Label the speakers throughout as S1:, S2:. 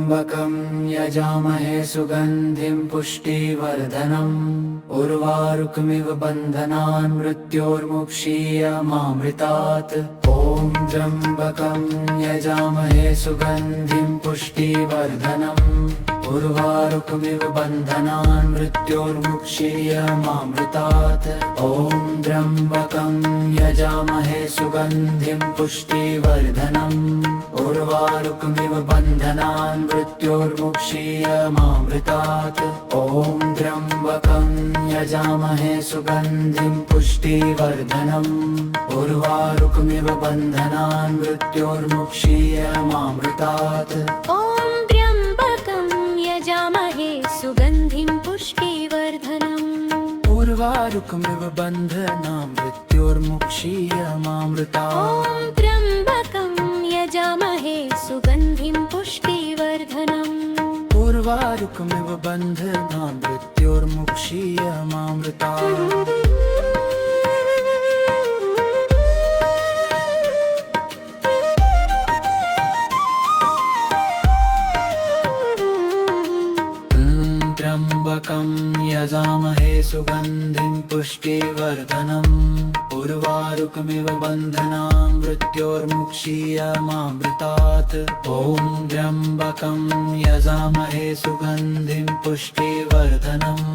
S1: त्र्यम्बकं यजामहे सुगन्धिं पुष्टिवर्धनम् उर्वारुकमिव बन्धनान् मृत्योर्मुक्षीयमामृतात्। ॐ त्र्यम्बकं यजामहे सुगन्धिं पुष्टिवर्धनम् उर्वारुकमिव बन्धनान् मृत्योर्मुक्षीयमामृतात्। ॐ त्र्यम्बकं यजामहे सुगन्धिं पुष्टिवर्धनम् उर्वारुकमिव बन्धनान् मृत्योर्मुक्षीयमामृतात्। ॐ त्र्यम्बकं यजामहे सुगन्धिं पुष्टिवर्धनम् उर्वारुकमिव बन्धनान् मृत्योर्मुक्षीयमामृतात्।
S2: यजामहे सुगन्धिं पुष्टिवर्धनम्
S1: उर्वारुकमिव बन्धनान् मृत्योर्मुक्षीयमामृतात्।
S2: ॐ त्र्यम्बकं यजामहे सुगन्धिं पुष्टिवर्धनम्
S1: उर्वारुकमिव बन्धनान् मृत्योर्मुक्षीयमामृतात्। त्र्यम्बकं यजामहे सुगन्धिं पुष्टिवर्धनम् उर्वारुकमिव बन्धनान् मृत्योर्मुक्षीयमामृतात्। ॐ त्र्यम्बकं यजामहे सुगन्धिं पुष्टिवर्धनम्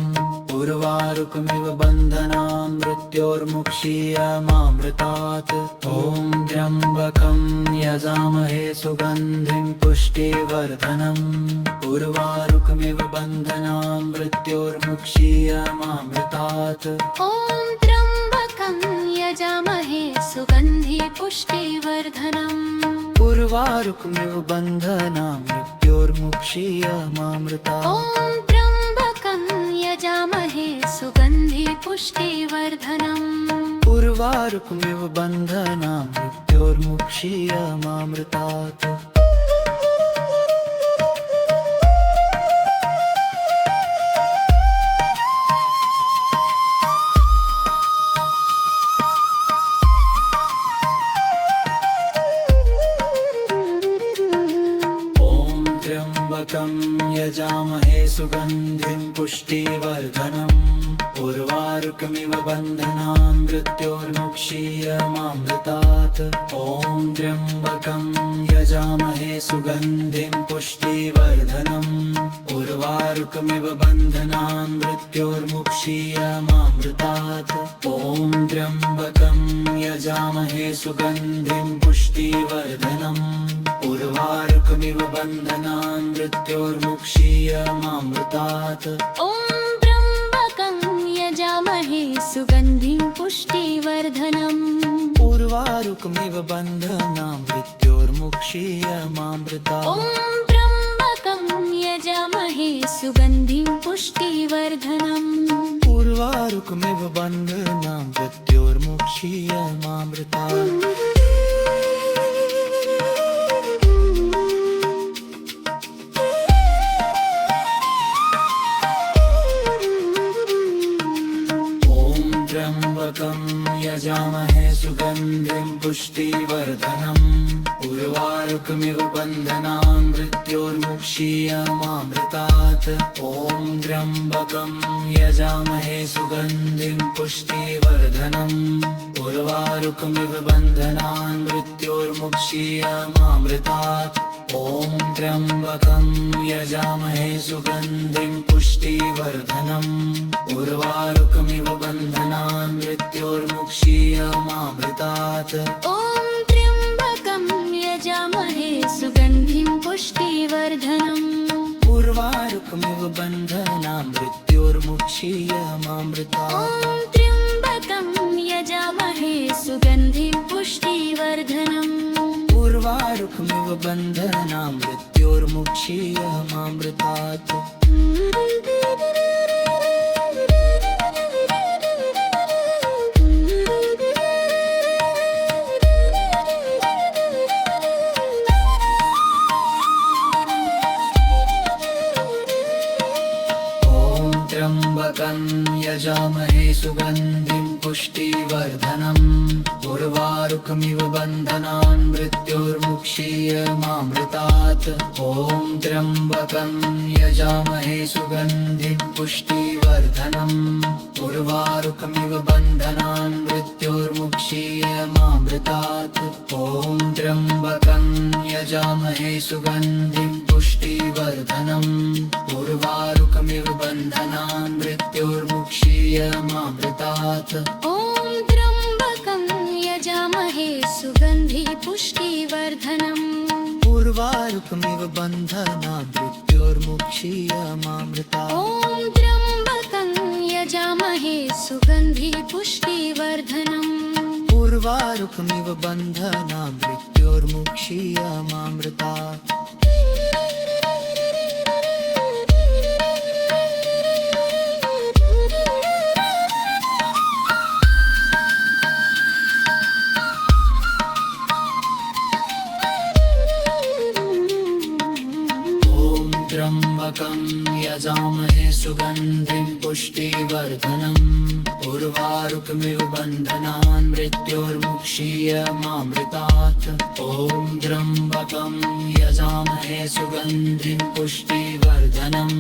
S1: उर्वारुकमिव बन्धनान् मृत्योर्मुक्षीयमामृतात्। ॐ त्र्यम्बकं यजामहे सुगन्धिं पुष्टिवर्धनम् उर्वारुकमिव बन्धनान् मृत्योर्मुक्षीयमामृतात्।
S2: ॐ त्र्यम्बकं यजामहे सुगन्धि पुष्टिवर्धनम्
S1: उर्वारुकमिव बन्धनान् मृत्योर्मुक्षीयमामृतात्।
S2: ॐ त्र्यम्बकं यजामहे सुगन्धि पुष्टिवर्धनम्
S1: उर्वारुकमिव बन्धनान् मृत्योर्मुक्षीयमामृतात्। त्र्यम्बकं यजामहे सुगन्धिं पुष्टिवर्धनम् उर्वारुकमिव बन्धनान् मृत्योर्मुक्षीयमामृतात्। ॐ त्र्यम्बकं यजामहे सुगन्धिं पुष्टिवर्धनम् उर्वारुकमिव बन्धनान् मृत्योर्मुक्षीयमामृतात्। ॐ त्र्यम्बकं यजामहे सुगन्धिं पुष्टिवर्धनम् उर्वारुकमिव बन्धनान् मृत्योर्मुक्षीयमामृतात्।
S2: ॐ त्र्यम्बकं यजामहे सुगन्धिं पुष्टिवर्धनम्
S1: उर्वारुकमिव बन्धनान् मृत्योर्मुक्षीयमामृतात्।
S2: ॐ त्र्यम्बकं यजामहे सुगन्धिं पुष्टिवर्धनम्
S1: उर्वारुकमिव बन्धनान् मृत्योर्मुक्षीयमामृतात्। त्र्यम्बकं यजामहे सुगन्धिं पुष्टिवर्धनम् उर्वारुकमिव बन्धनान् मृत्योर्मुक्षीयमामृतात्। ॐ त्र्यम्बकं यजामहे सुगन्धिं पुष्टिवर्धनम् उर्वारुकमिव बन्धनान् मृत्योर्मुक्षीयमामृतात्। ॐ त्र्यम्बकं यजामहे सुगन्धिं पुष्टिवर्धनम् उर्वारुकमिव बन्धनान् मृत्योर्मुक्षीयमामृतात्।
S2: ॐ त्र्यम्बकं यजामहे सुगन्धिं पुष्टिवर्धनम्
S1: उर्वारुकमिव बन्धनान् मृत्योर्मुक्षीयमामृतात्।
S2: ॐ त्र्यम्बकं यजामहे सुगन्धिं पुष्टिवर्धनम्
S1: उर्वारुकमिव बन्धनान् मृत्योर्मुक्षीयमामृतात्। त्र्यम्बकं यजामहे सुगन्धिं पुष्टिवर्धनम् उर्वारुकमिव बन्धनान् मृत्योर्मुक्षीयमामृतात् ॐ त्र्यम्बकं यजामहे सुगन्धिं पुष्टिवर्धनम् उर्वारुकमिव बन्धनान् मृत्योर्मुक्षीयमामृतात् ॐ त्र्यम्बकं यजामहे सुगन्धिं पुष्टिवर्धनम् उर्वारुकमिव बन्धनान् मृत्योर्मुक्षीयमामृतात्
S2: ॐ त्र्यम्बकं यजामहे सुगन्धि पुष्टिवर्धनम्
S1: उर्वारुकमिव बन्धनान् मृत्योर्मुक्षीयमामृतात्
S2: ॐ त्र्यम्बकं यजामहे सुगन्धि पुष्टिवर्धनम्
S1: उर्वारुकमिव बन्धनान् मृत्योर्मुक्षीयमामृतात् त्र्यम्बकं यजामहे सुगन्धिं पुष्टिवर्धनम् उर्वारुकमिव बन्धनान् मृत्योर्मुक्षीयमामृतात् ॐ त्र्यम्बकं यजामहे सुगन्धिं पुष्टिवर्धनम्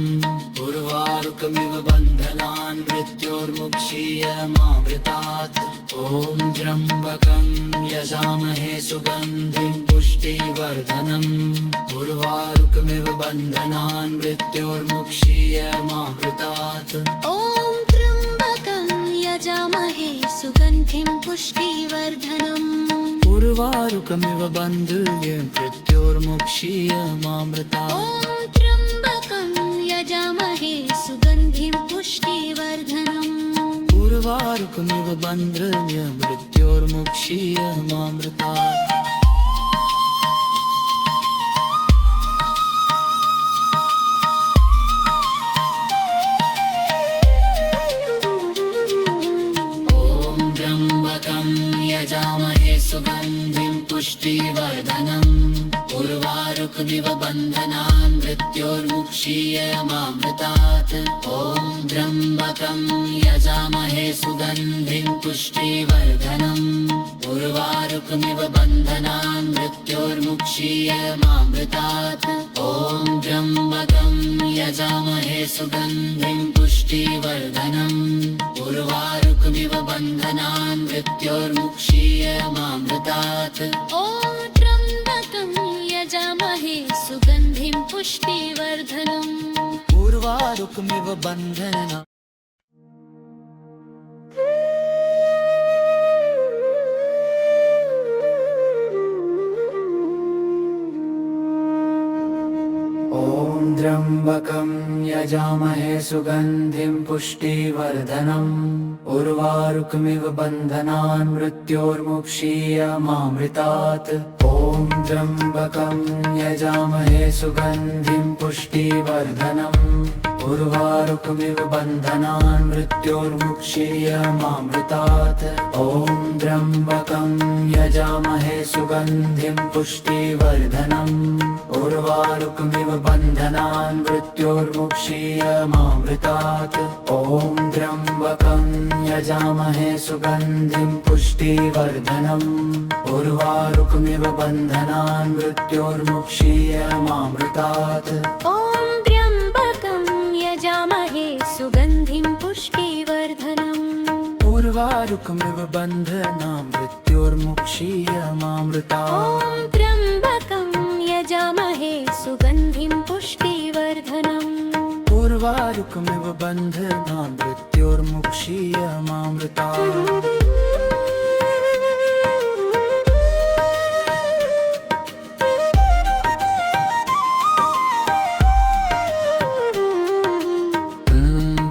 S1: उर्वारुकमिव बन्धनान् मृत्योर्मुक्षीयमामृतात् ॐ त्र्यम्बकं यजामहे सुगन्धिं पुष्टिवर्धनम् उर्वारुकमिव बन्धनान् मृत्योर्मुक्षीयमामृतात्
S2: ॐ त्र्यम्बकं यजामहे सुगन्धिं पुष्टिवर्धनम्
S1: उर्वारुकमिव बन्धनान् मृत्योर्मुक्षीयमामृतात्
S2: ॐ त्र्यम्बकं यजामहे सुगन्धिं पुष्टिवर्धनम्
S1: उर्वारुकमिव बन्धनान् मृत्योर्मुक्षीयमामृतात् यजामहे सुगन्धिं पुष्टिवर्धनम् उर्वारुकमिव बन्धनान् मृत्योर्मुक्षीयमामृतात् ॐ त्र्यम्बकं यजामहे सुगन्धिं पुष्टिवर्धनम् उर्वारुकमिव बन्धनान् मृत्योर्मुक्षीयमामृतात् ॐ त्र्यम्बकं यजामहे सुगन्धिं पुष्टिवर्धनम् उर्वारुकमिव बन्धनान् मृत्योर्मुक्षीयमामृतात्
S2: ॐ त्र्यम्बकं यजामहे सुगन्धिं पुष्टिवर्धनम्
S1: उर्वारुकमिव बन्धनान् त्र्यम्बकं यजामहे सुगन्धिं पुष्टिवर्धनम् उर्वारुकमिव बन्धनान् मृत्योर्मुक्षीयमामृतात् ॐ त्र्यम्बकं यजामहे सुगन्धिं पुष्टिवर्धनम् उर्वारुकमिव बन्धनान् मृत्योर्मुक्षीयमामृतात् ॐ त्र्यम्बकं यजामहे सुगन्धिं पुष्टिवर्धनम् उर्वारुकमिव बन्धनान् मृत्योर्मुक्षीयमामृतात् ॐ त्र्यम्बकं यजामहे सुगन्धिं पुष्टिवर्धनम् उर्वारुकमिव बन्धनान् मृत्योर्मुक्षीयमामृतात्
S2: ॐ त्र्यम्बकं यजामहे सुगन्धिं पुष्टिवर्धनम्
S1: उर्वारुकमिव बन्धनान् मृत्योर्मुक्षीयमामृतात्
S2: ॐ त्र्यम्बकं यजामहे सुगन्धिं पुष्टिवर्धनम्
S1: उर्वारुकमिव बन्धनान् मृत्योर्मुक्षीयमामृतात्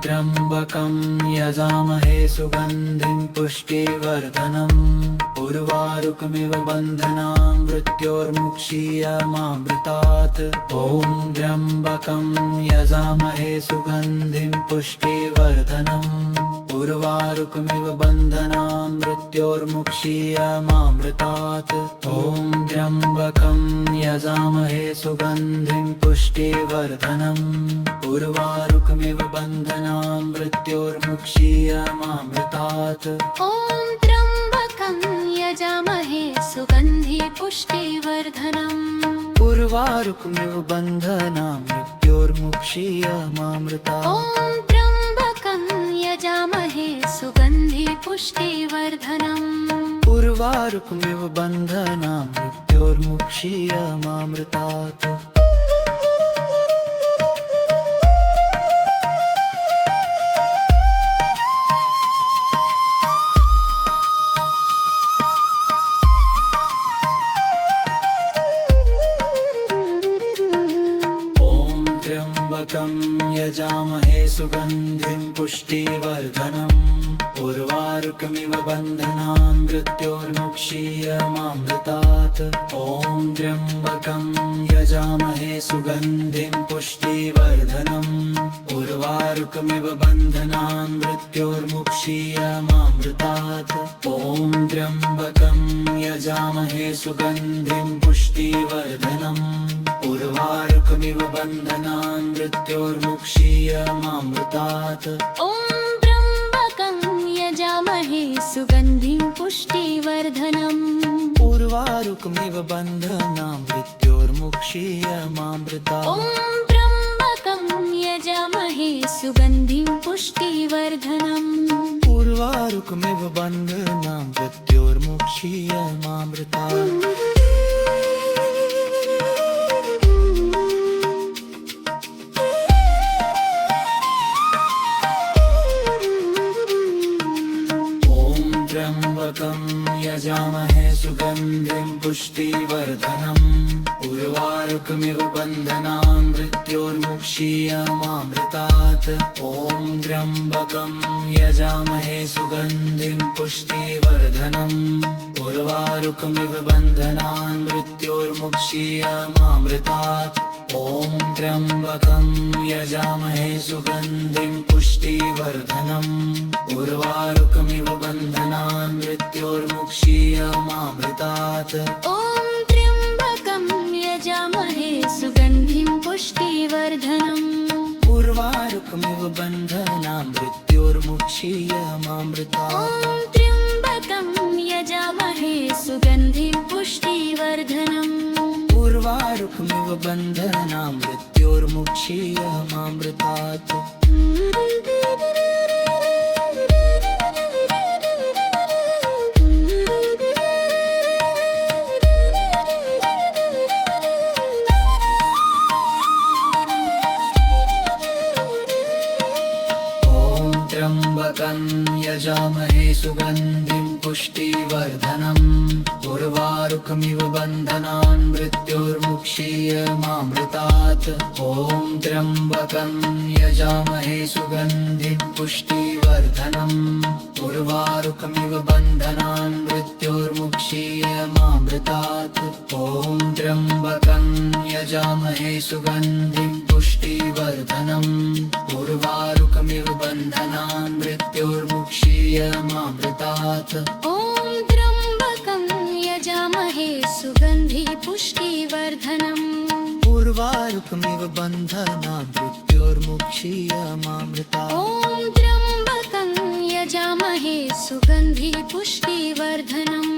S1: त्र्यम्बकं यजामहे सुगन्धिं पुष्टिवर्धनम् उर्वारुकमिव बन्धनान् मृत्योर्मुक्षीयमामृतात् ॐ त्र्यम्बकं यजामहे सुगन्धिं पुष्टिवर्धनम् उर्वारुकमिव बन्धनान् मृत्योर्मुक्षीयमामृतात् ॐ त्र्यम्बकं यजामहे सुगन्धिं पुष्टिवर्धनम् उर्वारुकमिव बन्धनान् मृत्योर्मुक्षीयमामृतात्
S2: ॐ त्र्यम्बकं यजामहे सुगन्धि पुष्टिवर्धनम्
S1: उर्वारुकमिव बन्धनान् मृत्योर्मुक्षीयमामृतात्
S2: ॐ त्र्यम्बकं यजामहे सुगन्धि पुष्टिवर्धनम्
S1: उर्वारुकमिव बन्धनान् मृत्योर्मुक्षीयमामृतात् त्र्यम्बकं यजामहे सुगन्धिं पुष्टिवर्धनम् उर्वारुकमिव बन्धनान् मृत्योर्मुक्षीयमामृतात् ॐ त्र्यम्बकं यजामहे सुगन्धिं पुष्टिवर्धनम् उर्वारुकमिव बन्धनान् मृत्योर्मुक्षीयमामृतात् ॐ त्र्यम्बकं यजामहे सुगन्धिं पुष्टिवर्धनम् उर्वारुकमिव बन्धनान् मृत्योर्मुक्षीयमामृतात्
S2: ॐ त्र्यम्बकं यजामहे सुगन्धिं पुष्टिवर्धनम्
S1: उर्वारुकमिव बन्धनान् मृत्योर्मुक्षीयमामृतात्
S2: ॐ त्र्यम्बकं यजामहे सुगन्धिं पुष्टिवर्धनम्
S1: उर्वारुकमिव बन्धनान् मृत्योर्मुक्षीयमामृतात् त्र्यम्बकं यजामहे सुगन्धिं पुष्टिवर्धनम् उर्वारुकमिव बन्धनान् मृत्योर्मुक्षीयमामृतात् ॐ त्र्यम्बकं यजामहे सुगन्धिं पुष्टिवर्धनम् उर्वारुकमिव बन्धनान् मृत्योर्मुक्षीयमामृतात् ॐ त्र्यम्बकं यजामहे सुगन्धिं पुष्टिवर्धनम् उर्वारुकमिव बन्धनान् मृत्योर्मुक्षीयमामृतात्
S2: ॐ त्र्यम्बकं यजामहे सुगन्धिं पुष्टिवर्धनम्
S1: उर्वारुकमिव बन्धनान् मृत्योर्मुक्षीयमामृतात्
S2: ॐ त्र्यम्बकं यजामहे सुगन्धिं पुष्टिवर्धनम्
S1: उर्वारुकमिव बन्धनान् मृत्योर्मुक्षीयमामृतात् त्र्यम्बकं यजामहे सुगन्धिं पुष्टिवर्धनम् उर्वारुकमिव बन्धनान् मृत्योर्मुक्षीयमामृतात् ॐ त्र्यम्बकं यजामहे सुगन्धिं पुष्टिवर्धनम् उर्वारुकमिव बन्धनान् मृत्योर्मुक्षीयमामृतात् ॐ त्र्यम्बकं यजामहे सुगन्धिं पुष्टिवर्धनम् उर्वारुकमिव बन्धनान् मृत्योर्मुक्षीयमामृतात्
S2: ॐ त्र्यम्बकं यजामहे सुगन्धि पुष्टिवर्धनम्
S1: उर्वारुकमिव बन्धनान् मृत्योर्मुक्षीयमामृतात्
S2: ॐ त्र्यम्बकं यजामहे सुगन्धि पुष्टिवर्धनम्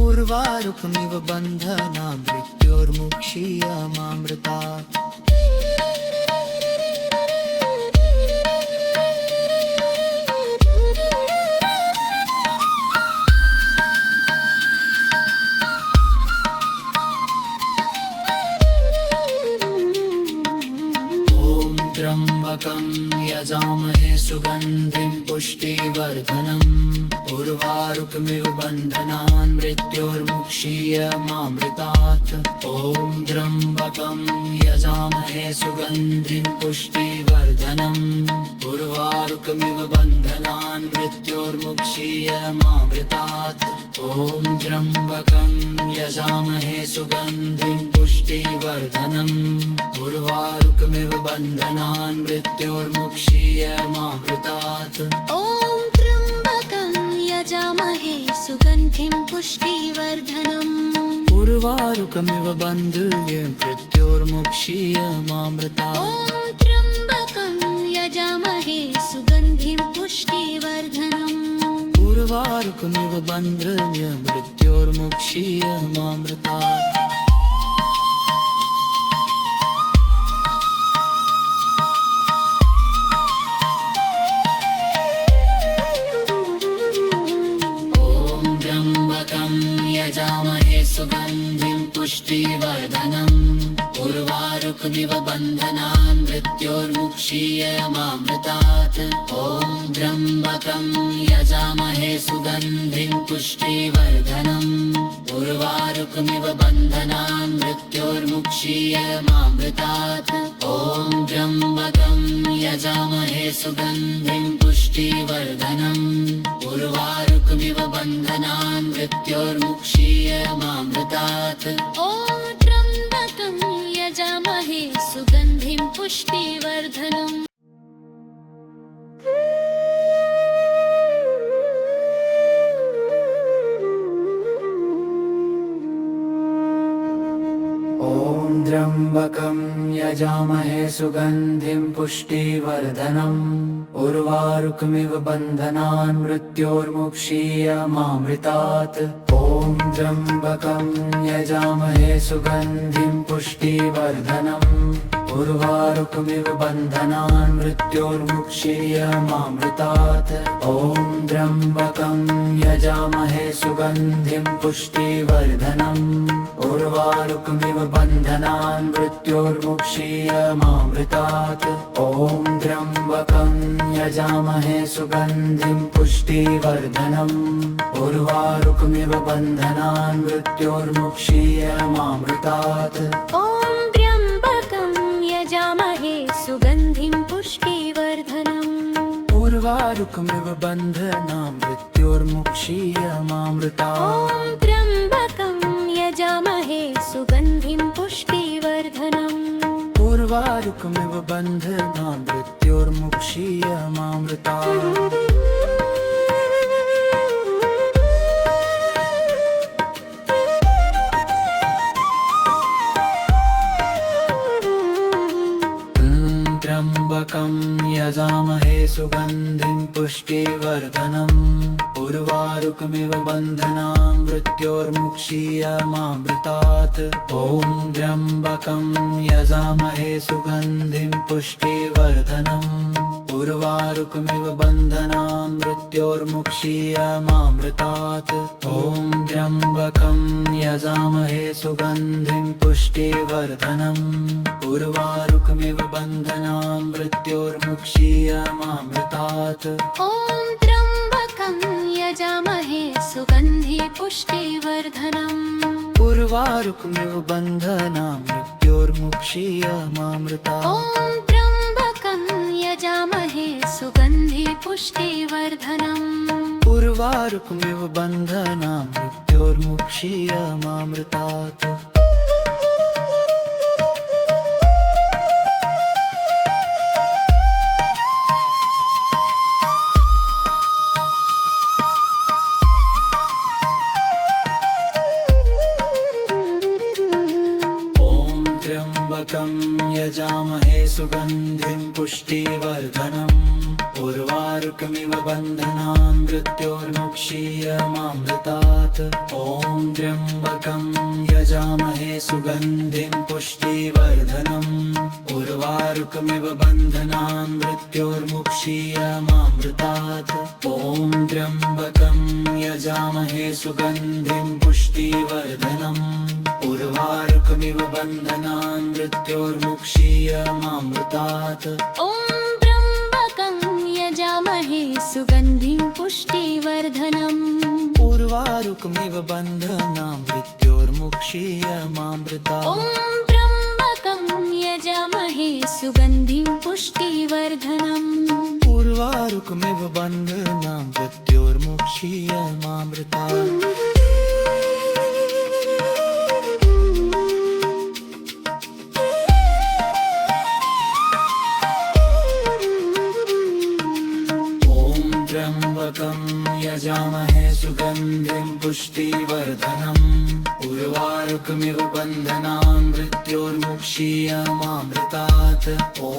S1: उर्वारुकमिव बन्धनान् मृत्योर्मुक्षीयमामृतात् त्र्यम्बकं यजामहे सुगन्धिं पुष्टिवर्धनम् उर्वारुकमिव बन्धनान् मृत्योर्मुक्षीयमामृतात् ॐ त्र्यम्बकं यजामहे सुगन्धिं पुष्टिवर्धनम् उर्वारुकमिव बन्धनान् मृत्योर्मुक्षीयमामृतात् ॐ त्र्यम्बकं यजामहे सुगन्धिं पुष्टिवर्धनम् उर्वारुकमिव बन्धनान् मृत्योर्मुक्षीयमामृतात्
S2: ॐ पुष्टिवर्धनम्
S1: उर्वारुकमिव बन्धुर्य मृत्योर्मुक्षीयमामृतात्
S2: ॐ त्र्यम्बकं यजामहे सुगन्धिं पुष्टिवर्धनम्
S1: उर्वारुकमिव बन्धुर्य मृत्योर्मुक्षीयमामृतात् यजामहे सुगन्धिं पुष्टिवर्धनम् उर्वारुकमिव बन्धनान् मृत्योर्मुक्षीयमामृतात् ॐ त्र्यम्बकं यजामहे सुगन्धिं पुष्टिवर्धनम् उर्वारुकमिव बन्धनान् मृत्योर्मुक्षीयमामृतात् ॐ त्र्यम्बकं यजामहे सुगन्धिं पुष्टिवर्धनम् उर्वारुकमिव बन्धनान् मृत्योर्मुक्षीयमामृतात्
S2: ॐ त्र्यम्बकं यजामहे सुगन्धिं पुष्टिवर्धनम्
S1: ॐ त्र्यम्बकं यजामहे सुगन्धिं पुष्टिवर्धनम् उर्वारुकमिव बन्धनान् मृत्योर्मुक्षीयमामृतात् ॐ त्र्यम्बकं यजामहे सुगन्धिं पुष्टिवर्धनम् उर्वारुकमिव बन्धनान् मृत्योर्मुक्षीयमामृतात् ॐ त्र्यम्बकं यजामहे सुगन्धिं पुष्टिवर्धनम् उर्वारुकमिव बन्धनान् मृत्योर्मुक्षीयमामृतात् ॐ त्र्यम्बकं यजामहे सुगन्धिं पुष्टिवर्धनम् उर्वारुकमिव बन्धनान् मृत्योर्मुक्षीयमामृतात्
S2: ॐ त्र्यम्बकं यजामहे सुगन्धिं पुष्टिवर्धनम्
S1: उर्वारुकमिव बन्धनान् मृत्योर्मुक्षीयमामृतात्
S2: ॐ त्र्यम्बकं यजामहे सुगन्धिं पुष्टिवर्धनम्
S1: उर्वारुकमिव बन्धनान् मृत्योर्मुक्षीयमामृतात् त्र्यम्बकं यजामहे सुगन्धिं पुष्टिवर्धनम् उर्वारुकमिव बन्धनान् मृत्योर्मुक्षीयमामृतात् ॐ त्र्यम्बकं यजामहे सुगन्धिं पुष्टिवर्धनम् उर्वारुकमिव बन्धनान् मृत्योर्मुक्षीयमामृतात् ॐ त्र्यम्बकं यजामहे सुगन्धिं पुष्टिवर्धनम् उर्वारुकमिव बन्धनान् मृत्योर्मुक्षीयमामृतात्
S2: ॐ त्र्यम्बकं यजामहे सुगन्धि पुष्टिवर्धनम्
S1: उर्वारुकमिव बन्धनान् मृत्योर्मुक्षीयमामृतात्
S2: ॐ त्र्यम्बकं यजामहे सुगन्धि पुष्टिवर्धनम्
S1: उर्वारुकमिव बन्धनान् मृत्योर्मुक्षीयमामृतात् त्र्यम्बकं यजामहे सुगन्धिं पुष्टिवर्धनम् उर्वारुकमिव बन्धनान् मृत्योर्मुक्षीयमामृतात् ॐ त्र्यम्बकं यजामहे सुगन्धिं पुष्टिवर्धनम् उर्वारुकमिव बन्धनान् मृत्योर्मुक्षीयमामृतात् ॐ त्र्यम्बकं यजामहे सुगन्धिं पुष्टिवर्धनम् उर्वारुकमिव बन्धनान् मृत्योर्मुक्षीयमामृतात्
S2: ॐ त्र्यम्बकं यजामहे सुगन्धिं पुष्टिवर्धनम्
S1: उर्वारुकमिव बन्धनान् मृत्योर्मुक्षीयमामृतात्
S2: ॐ त्र्यम्बकं यजामहे सुगन्धिं पुष्टिवर्धनम्
S1: उर्वारुकमिव बन्धनान् मृत्योर्मुक्षीयमामृतात् त्र्यम्बकं यजामहे सुगन्धिं पुष्टिवर्धनम् उर्वारुकमिव बन्धनान् मृत्योर्मुक्षीयमामृतात् ॐ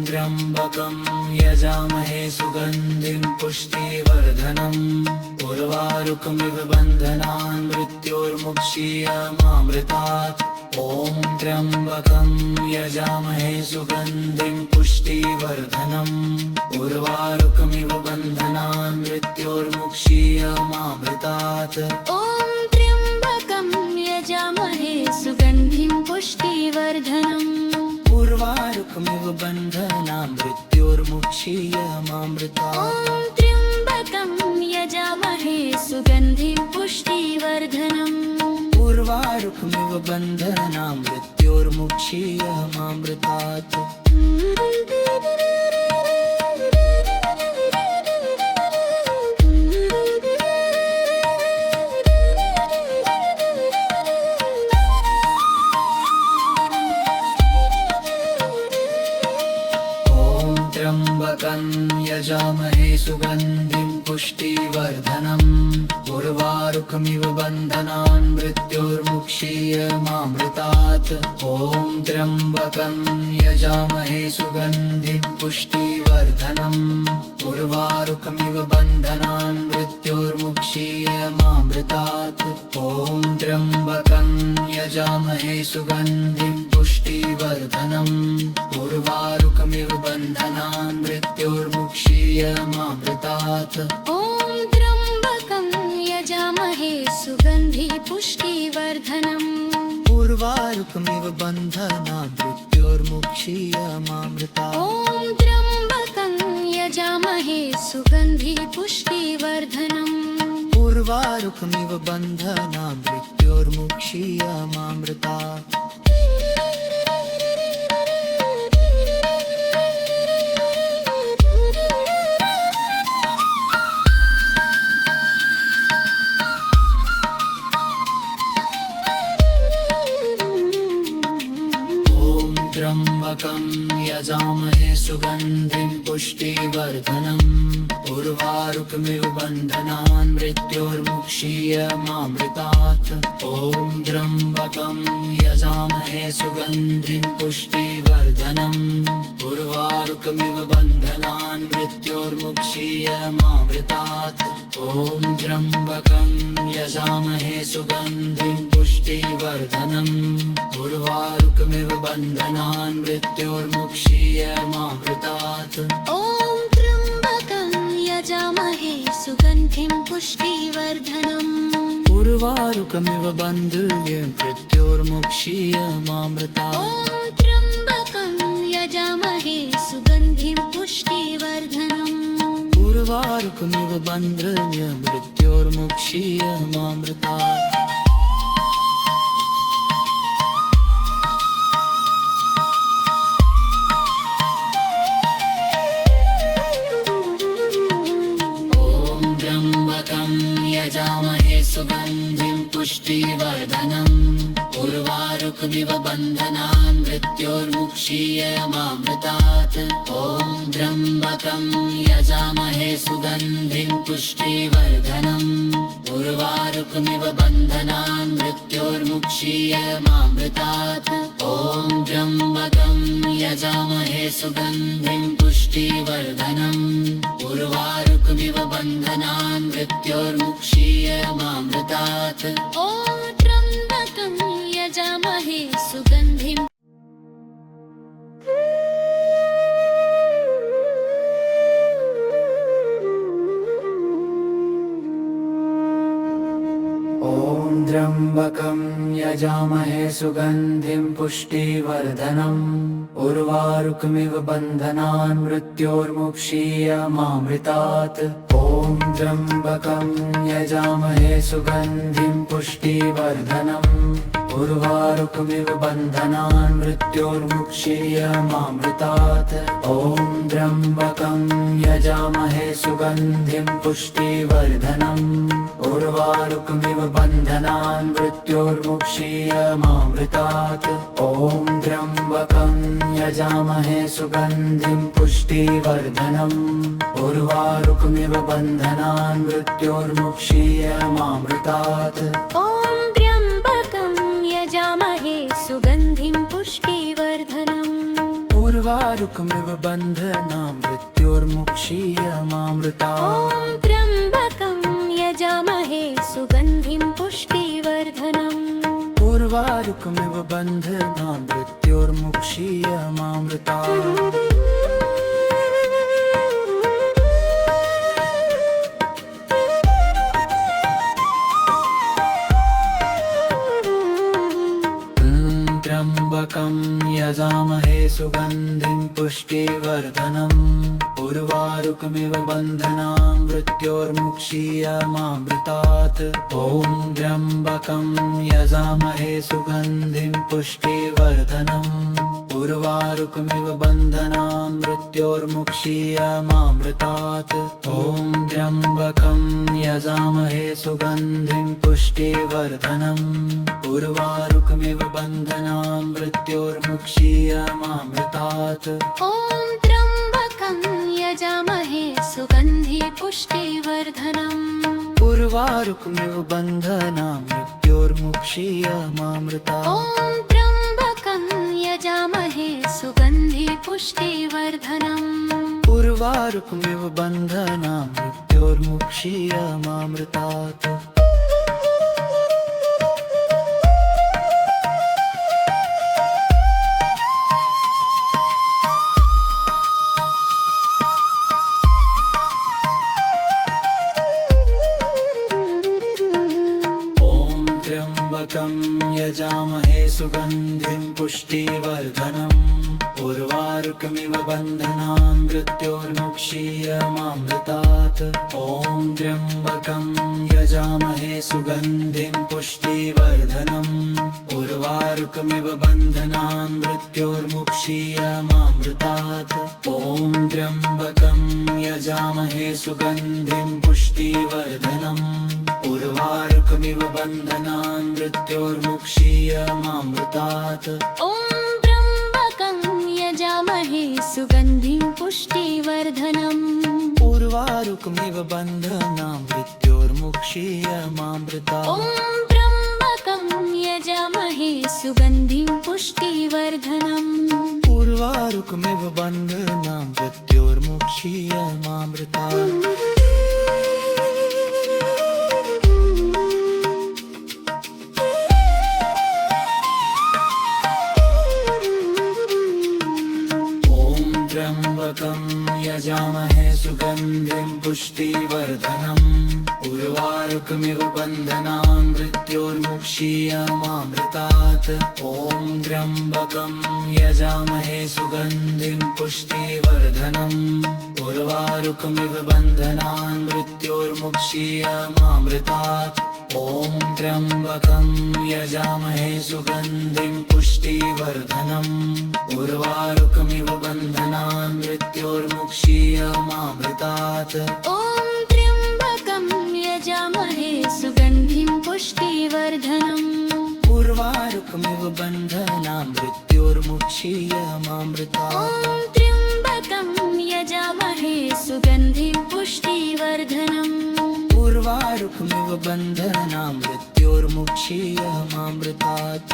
S1: त्र्यम्बकं यजामहे सुगन्धिं पुष्टिवर्धनम् उर्वारुकमिव बन्धनान् मृत्योर्मुक्षीयमामृतात् ॐ त्र्यम्बकं यजामहे सुगन्धिं पुष्टिवर्धनम् उर्वारुकमिव बन्धनान् मृत्योर्मुक्षीयमामृतात्
S2: ॐ त्र्यम्बकं यजामहे सुगन्धिं पुष्टिवर्धनम्
S1: उर्वारुकमिव बन्धनान् मृत्योर्मुक्षीयमामृतात्
S2: ॐ त्र्यम्बकं यजामहे सुगन्धिं पुष्टिवर्धनम्
S1: उर्वारुकमिव बन्धनान् मृत्योर्मुक्षीयमामृतात् त्र्यम्बकं यजामहे सुगन्धिं पुष्टिवर्धनम् उर्वारुकमिव बन्धनान् मृत्योर्मुक्षीयमामृतात् ॐ त्र्यम्बकं यजामहे सुगन्धिं पुष्टिवर्धनम् उर्वारुकमिव बन्धनान् मृत्योर्मुक्षीयमामृतात् ॐ त्र्यम्बकं यजामहे सुगन्धिं पुष्टिवर्धनम् उर्वारुकमिव बन्धनान् मृत्योर्मुक्षीयमामृतात्
S2: ॐ त्र्यम्बकं यजामहे सुगन्धि पुष्टिवर्धनम्
S1: उर्वारुकमिव बन्धनान् मृत्योर्मुक्षीयमामृतात्
S2: ॐ त्र्यम्बकं यजामहे सुगन्धि पुष्टिवर्धनम्
S1: उर्वारुकमिव बन्धनान् मृत्योर्मुक्षीयमामृतात् त्र्यम्बकं यजामहे सुगन्धिं पुष्टिवर्धनम् उर्वारुकमिव बन्धनान् मृत्योर्मुक्षीयमामृतात् ॐ त्र्यम्बकं यजामहे सुगन्धिं पुष्टिवर्धनम् उर्वारुकमिव बन्धनान् मृत्योर्मुक्षीयमामृतात् ॐ त्र्यम्बकं यजामहे सुगन्धिं पुष्टिवर्धनम् उर्वारुकमिव बन्धनान् मृत्योर्मुक्षीयमामृतात्
S2: ॐ त्र्यम्बकं यजामहे सुगन्धिं पुष्टिवर्धनम्
S1: उर्वारुकमिव बन्धनान् मृत्योर्मुक्षीयमामृतात्
S2: ॐ त्र्यम्बकं यजामहे सुगन्धिं पुष्टिवर्धनम्
S1: उर्वारुकमिव बन्धनान् मृत्योर्मुक्षीयमामृतात् यजामहे सुगन्धिं पुष्टिवर्धनम् उर्वारुकमिव बन्धनान् मृत्योर्मुक्षीयमामृतात् ॐ त्र्यम्बकं यजामहे सुगन्धिं पुष्टिवर्धनम् उर्वारुकमिव बन्धनान् मृत्योर्मुक्षीयमामृतात् ॐ त्र्यम्बकं यजामहे सुगन्धिं पुष्टिवर्धनम् उर्वारुकमिव बन्धनान् मृत्योर्मुक्षीयमामृतात्
S2: ॐ त्र्यम्बकं यजामहे सुगन्धिं
S1: त्र्यम्बकं यजामहे सुगन्धिं पुष्टिवर्धनम् उर्वारुकमिव बन्धनान् मृत्योर्मुक्षीयमामृतात् ॐ त्र्यम्बकं यजामहे सुगन्धिं पुष्टिवर्धनम् उर्वारुकमिव बन्धनान् मृत्योर्मुक्षीयमामृतात् ॐ त्र्यम्बकं यजामहे सुगन्धिं पुष्टिवर्धनम् उर्वारुकमिव बन्धनान् मृत्योर्मुक्षीयमामृतात् ॐ त्र्यम्बकं यजामहे सुगन्धिं पुष्टिवर्धनम् उर्वारुकमिव उर्वारुकमिव बन्धनान् मृत्योर्मुक्षीयमामृतात्
S2: ॐ त्र्यम्बकं यजामहे सुगन्धिं पुष्टिवर्धनम्
S1: उर्वारुकमिव बन्धनान् मृत्योर्मुक्षीयमामृतात्
S2: ॐ त्र्यम्बकं यजामहे सुगन्धिं पुष्टिवर्धनम्
S1: उर्वारुकमिव बन्धनान् मृत्योर्मुक्षीयमामृतात् त्र्यम्बकं यजामहे सुगन्धिं पुष्टिवर्धनम् उर्वारुकमिव बन्धनान् मृत्योर्मुक्षीयमामृतात् ॐ त्र्यम्बकं यजामहे सुगन्धिं पुष्टिवर्धनम् उर्वारुकमिव बन्धनान् मृत्योर्मुक्षीयमामृतात् ॐ त्र्यम्बकं यजामहे सुगन्धिं पुष्टिवर्धनम् उर्वारुकमिव बन्धनान् मृत्योर्मुक्षीयमामृतात्
S2: ॐ त्र्यम्बकं यजामहे सुगन्धि पुष्टिवर्धनम्
S1: उर्वारुकमिव बन्धनान् मृत्योर्मुक्षीयमामृतात्
S2: ॐ त्र्यम्बकं यजामहे सुगन्धि पुष्टिवर्धनम्
S1: उर्वारुकमिव बन्धनान् मृत्योर्मुक्षीयमामृतात् त्र्यम्बकं यजामहे सुगन्धिं पुष्टिवर्धनम् उर्वारुकमिव बन्धनान् मृत्योर्मुक्षीयमामृतात् ॐ त्र्यम्बकं यजामहे सुगन्धिं पुष्टिवर्धनम् उर्वारुकमिव बन्धनान् मृत्योर्मुक्षीयमामृतात् ॐ त्र्यम्बकं यजामहे सुगन्धिं पुष्टिवर्धनम् उर्वारुकमिव बन्धनान् मृत्योर्मुक्षीयमामृतात्
S2: ॐ त्र्यम्बकं यजामहे सुगन्धिं पुष्टिवर्धनम्
S1: उर्वारुकमिव बन्धनान् मृत्योर्मुक्षीयमामृतात्
S2: ॐ त्र्यम्बकं यजामहे सुगन्धिं पुष्टिवर्धनम्
S1: उर्वारुकमिव बन्धनान् मृत्योर्मुक्षीयमामृतात् त्र्यम्बकं यजामहे सुगन्धिं पुष्टिवर्धनम् उर्वारुकमिव बन्धनान् मृत्योर्मुक्षीयमामृतात् ॐ त्र्यम्बकं यजामहे सुगन्धिं पुष्टिवर्धनम् उर्वारुकमिव बन्धनान् मृत्योर्मुक्षीयमामृतात् ॐ त्र्यम्बकं यजामहे सुगन्धिं पुष्टिवर्धनम् उर्वारुकमिव बन्धनान् मृत्योर्मुक्षीयमामृतात्
S2: ॐ त्र्यम्बकं यजामहे सुगन्धिं पुष्टिवर्धनम्
S1: उर्वारुकमिव बन्धनान् मृत्योर्मुक्षीयमामृतात्
S2: ॐ त्र्यम्बकं यजामहे सुगन्धिं पुष्टिवर्धनम्
S1: उर्वारुकमिव बन्धनान् मृत्योर्मुक्षीयमामृतात्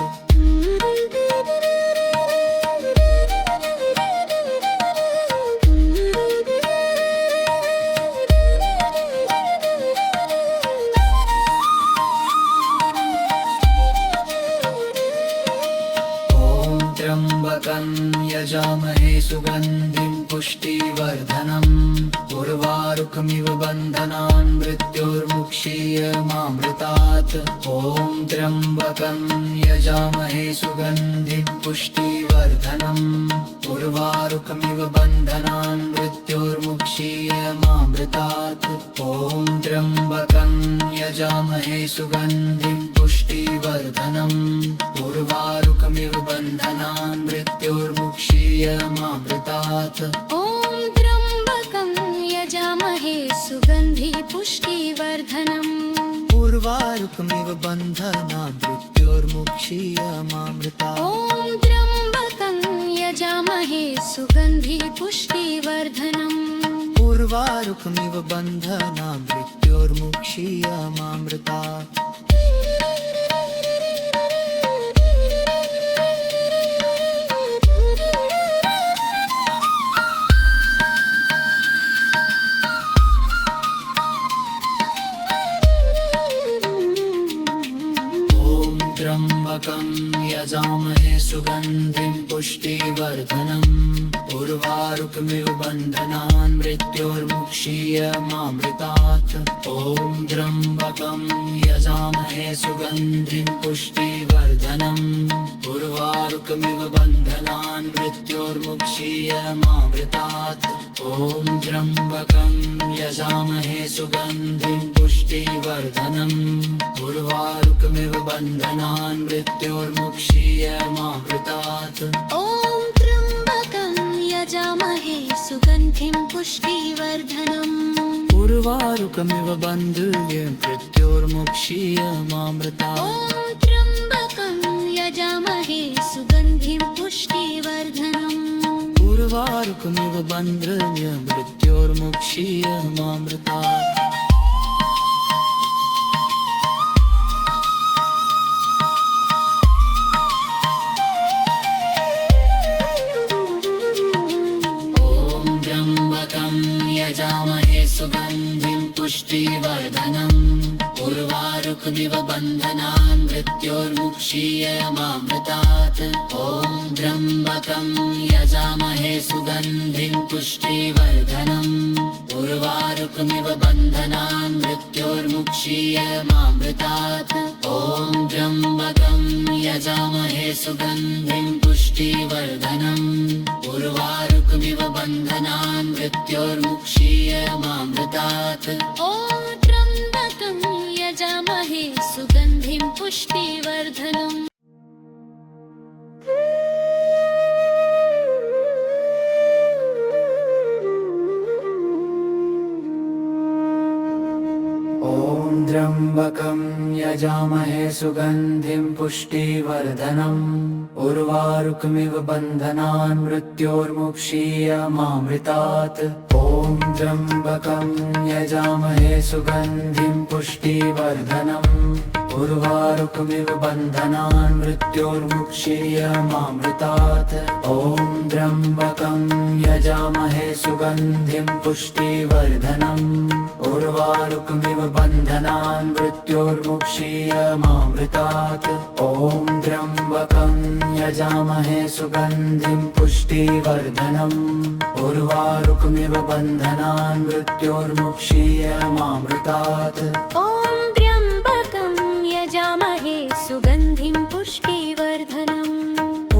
S1: त्र्यम्बकं यजामहे सुगन्धिं पुष्टिवर्धनम् उर्वारुकमिव बन्धनान् मृत्योर्मुक्षीयमामृतात् ॐ त्र्यम्बकं यजामहे सुगन्धिं पुष्टिवर्धनम् उर्वारुकमिव बन्धनान् मृत्योर्मुक्षीयमामृतात् ॐ त्र्यम्बकं यजामहे सुगन्धिं पुष्टिवर्धनम् उर्वारुकमिव बन्धनान् मृत्योर्मुक्षीयमामृतात्
S2: ॐ त्र्यम्बकं यजामहे सुगन्धि पुष्टिवर्धनम्
S1: उर्वारुकमिव बन्धनान् मृत्योर्मुक्षीयमामृतात्
S2: ॐ त्र्यम्बकं यजामहे सुगन्धि पुष्टिवर्धनम्
S1: उर्वारुकमिव बन्धना मृत्योर्मुक्षीयमामृता त्र्यम्बकं यजामहे सुगन्धिं पुष्टिवर्धनम् उर्वारुकमिव बन्धनान् मृत्योर्मुक्षीयमामृतात् ॐ त्र्यम्बकं यजामहे सुगन्धिं पुष्टिवर्धनम् उर्वारुकमिव बन्धनान् मृत्योर्मुक्षीयमामृतात् ॐ त्र्यम्बकं यजामहे सुगन्धिं पुष्टिवर्धनम् उर्वारुकमिव बन्धनान् मृत्योर्मुक्षीयमामृतात्
S2: ॐ त्र्यम्बकं यजामहे सुगन्धिं पुष्टिवर्धनम्
S1: उर्वारुकमिव बन्धनान् मृत्योर्मुक्षीयमामृतात्
S2: ॐ त्र्यम्बकं यजामहे सुगन्धिं पुष्टिवर्धनम्
S1: उर्वारुकमिव बन्धनान् मृत्योर्मुक्षीयमामृतात् यजामहे सुगन्धिं पुष्टिवर्धनम् उर्वारुकमिव बन्धनान् मृत्योर्मुक्षीयमामृतात् ॐ त्र्यम्बकं यजामहे सुगन्धिं पुष्टिवर्धनम् उर्वारुकमिव बन्धनान् मृत्योर्मुक्षीयमामृतात् ॐ त्र्यम्बकं यजामहे सुगन्धिं पुष्टिवर्धनम् उर्वारुकमिव बन्धनान् मृत्योर्मुक्षीयमामृतात्
S2: ॐ त्र्यम्बकं यजामहे सुगन्धिं पुष्टिवर्धनम्
S1: त्र्यम्बकं यजामहे सुगन्धिं पुष्टिवर्धनम् उर्वारुकमिव बन्धनान् मृत्योर्मुक्षीयमामृतात् ॐ त्र्यम्बकं यजामहे सुगन्धिं पुष्टिवर्धनम् उर्वारुकमिव बन्धनान् मृत्योर्मुक्षीयमामृतात् ॐ त्र्यम्बकं यजामहे सुगन्धिं पुष्टिवर्धनम् उर्वारुकमिव बन्धनान् मृत्योर्मुक्षीयमामृतात् ॐ त्र्यम्बकं यजामहे सुगन्धिं पुष्टिवर्धनम् उर्वारुकमिव बन्धनान् मृत्योर्मुक्षीयमामृतात्
S2: ॐ त्र्यम्बकं यजामहे सुगन्धिं पुष्टिवर्धनम्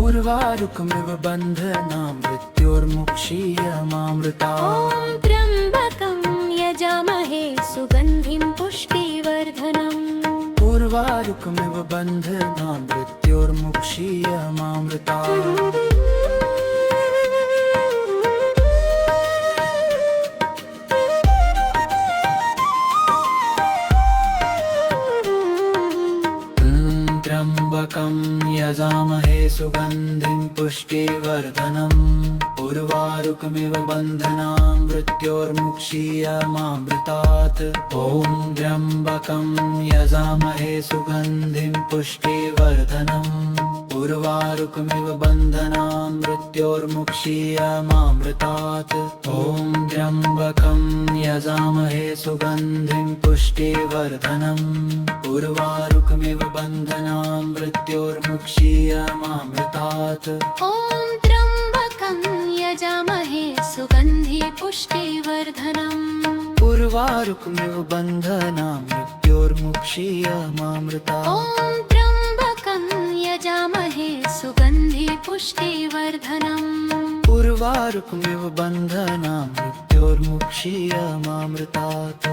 S1: उर्वारुकमिव बन्धनान् मृत्योर्मुक्षीयमामृतात्
S2: ॐ त्र्यम्बकं यजामहे सुगन्धिं पुष्टिवर्धनम्
S1: उर्वारुकमिव बन्धनान् मृत्योर्मुक्षीयमामृतात् त्र्यम्बकं यजामहे सुगन्धिं पुष्टिवर्धनम् उर्वारुकमिव बन्धनान् मृत्योर्मुक्षीयमामृतात् ॐ त्र्यम्बकं यजामहे सुगन्धिं पुष्टिवर्धनम् उर्वारुकमिव बन्धनान् मृत्योर्मुक्षीयमामृतात् ॐ त्र्यम्बकं यजामहे सुगन्धिं पुष्टिवर्धनम् उर्वारुकमिव बन्धनान् मृत्योर्मुक्षीयमामृतात्
S2: ॐ त्र्यम्बकं यजामहे सुगन्धि पुष्टिवर्धनम्
S1: उर्वारुकमिव बन्धनान् मृत्योर्मुक्षीयमामृतात्
S2: ॐ त्र्यम्बकं यजामहे सुगन्धि पुष्टिवर्धनम्
S1: उर्वारुकमिव बन्धनान् मृत्योर्मुक्षीयमामृतात्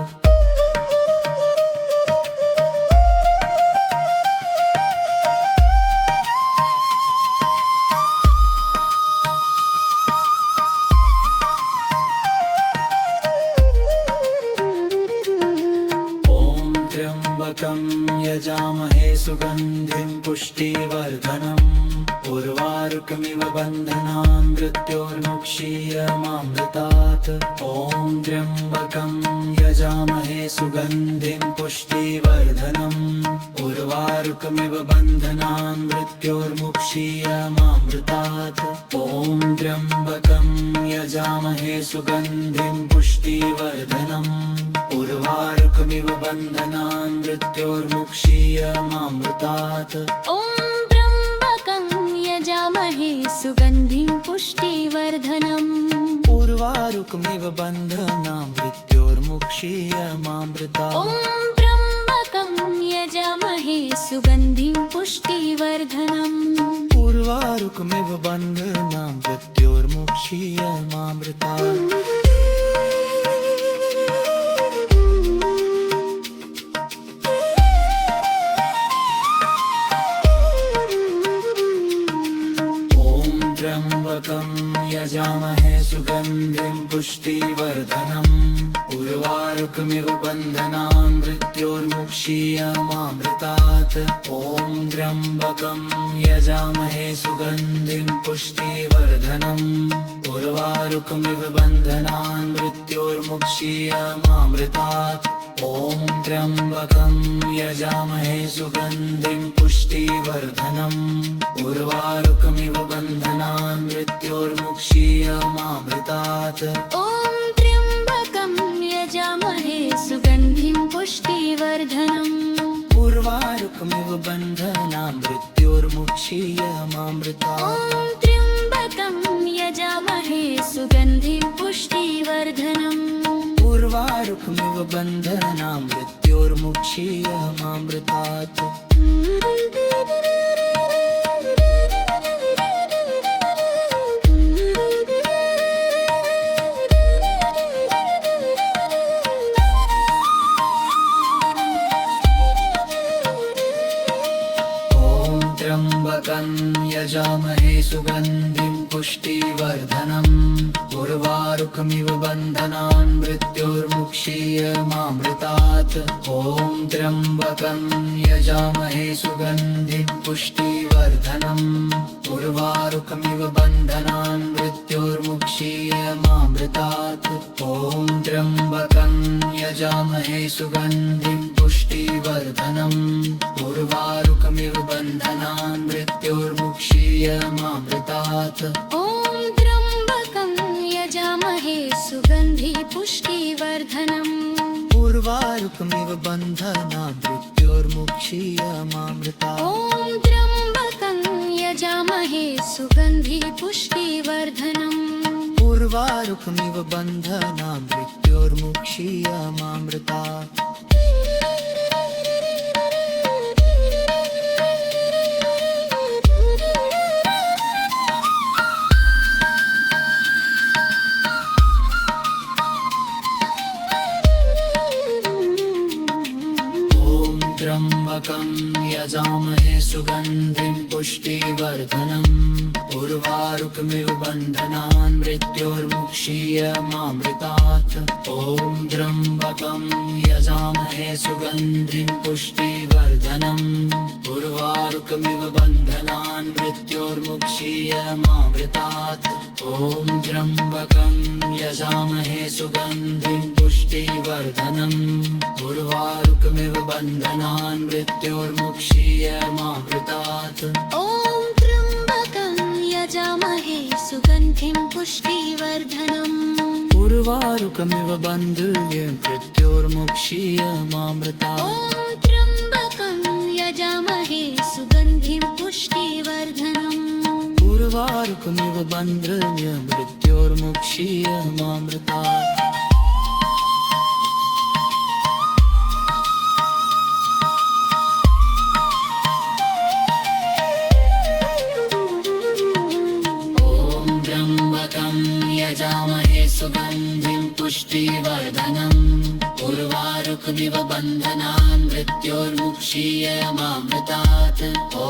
S1: त्र्यम्बकं यजामहे सुगन्धिं पुष्टिवर्धनम् उर्वारुकमिव बन्धनान् मृत्योर्मुक्षीयमामृतात् ॐ त्र्यम्बकं यजामहे सुगन्धिं पुष्टिवर्धनम् उर्वारुकमिव बन्धनान् मृत्योर्मुक्षीयमामृतात् ॐ त्र्यम्बकं यजामहे सुगन्धिं पुष्टिवर्धनम् उर्वारुकमिव बन्धनान् मृत्योर्मुक्षीयमामृतात्
S2: ॐ त्र्यम्बकं यजामहे सुगन्धिं पुष्टिवर्धनम्
S1: उर्वारुकमिव बन्धनान् मृत्योर्मुक्षीयमामृतात्
S2: ॐ त्र्यम्बकं यजामहे सुगन्धिं पुष्टिवर्धनम्
S1: उर्वारुकमिव बन्धनान् मृत्योर्मुक्षीयमामृतात् त्र्यम्बकं यजामहे सुगन्धिं पुष्टिवर्धनम् उर्वारुकमिव बन्धनान् मृत्योर्मुक्षीयमामृतात् ॐ त्र्यम्बकं यजामहे सुगन्धिं पुष्टिवर्धनम् उर्वारुकमिव बन्धनान् मृत्योर्मुक्षीयमामृतात् ॐ त्र्यम्बकं यजामहे सुगन्धिं पुष्टिवर्धनम् उर्वारुकमिव बन्धनान् मृत्योर्मुक्षीयमामृतात्
S2: ॐ त्र्यम्बकं यजामहे सुगन्धिं पुष्टिवर्धनम्
S1: उर्वारुकमिव बन्धनान् मृत्योर्मुक्षीयमामृतात्
S2: ॐ त्र्यम्बकं यजामहे सुगन्धिं पुष्टिवर्धनम्
S1: उर्वारुकमिव बन्धनान् मृत्योर्मुक्षीयमामृतात् त्र्यम्बकं यजामहे सुगन्धिं पुष्टिवर्धनम् उर्वारुकमिव बन्धनान् मृत्योर्मुक्षीयमामृतात् ॐ त्र्यम्बकं यजामहे सुगन्धिं पुष्टिवर्धनम् उर्वारुकमिव बन्धनान् मृत्योर्मुक्षीयमामृतात् ॐ त्र्यम्बकं यजामहे सुगन्धिं पुष्टिवर्धनम् उर्वारुकमिव बन्धनान् मृत्योर्मुक्षीयमामृतात्
S2: ॐ त्र्यम्बकं यजामहे सुगन्धि पुष्टिवर्धनम्
S1: उर्वारुकमिव बन्धनान् मृत्योर्मुक्षीयमामृतात्
S2: ॐ त्र्यम्बकं यजामहे सुगन्धि पुष्टिवर्धनम्
S1: उर्वारुकमिव बन्धनान् मृत्योर्मुक्षीयमामृतात् त्र्यम्बकं यजामहे सुगन्धिं पुष्टिवर्धनम् उर्वारुकमिव बन्धनान् मृत्योर्मुक्षीयमामृतात् ॐ त्र्यम्बकं यजामहे सुगन्धिं पुष्टिवर्धनम् उर्वारुकमिव बन्धनान् मृत्योर्मुक्षीयमामृतात् ॐ त्र्यम्बकं यजामहे सुगन्धिं पुष्टिवर्धनम् उर्वारुकमिव बन्धनान् मृत्योर्मुक्षीयमामृतात्
S2: ॐ त्र्यम्बकं यजामहे सुगन्धिं पुष्टिवर्धनम्
S1: उर्वारुकमिव बन्धनान् मृत्योर्मुक्षीयमामृतात्
S2: ॐ त्र्यम्बकं यजामहे सुगन्धिं पुष्टिवर्धनम्
S1: उर्वारुकमिव बन्धनान् मृत्योर्मुक्षीयमामृतात् यजामहे सुगन्धिं पुष्टिवर्धनम् उर्वारुकमिव बन्धनान् मृत्योर्मुक्षीयमामृतात् ॐ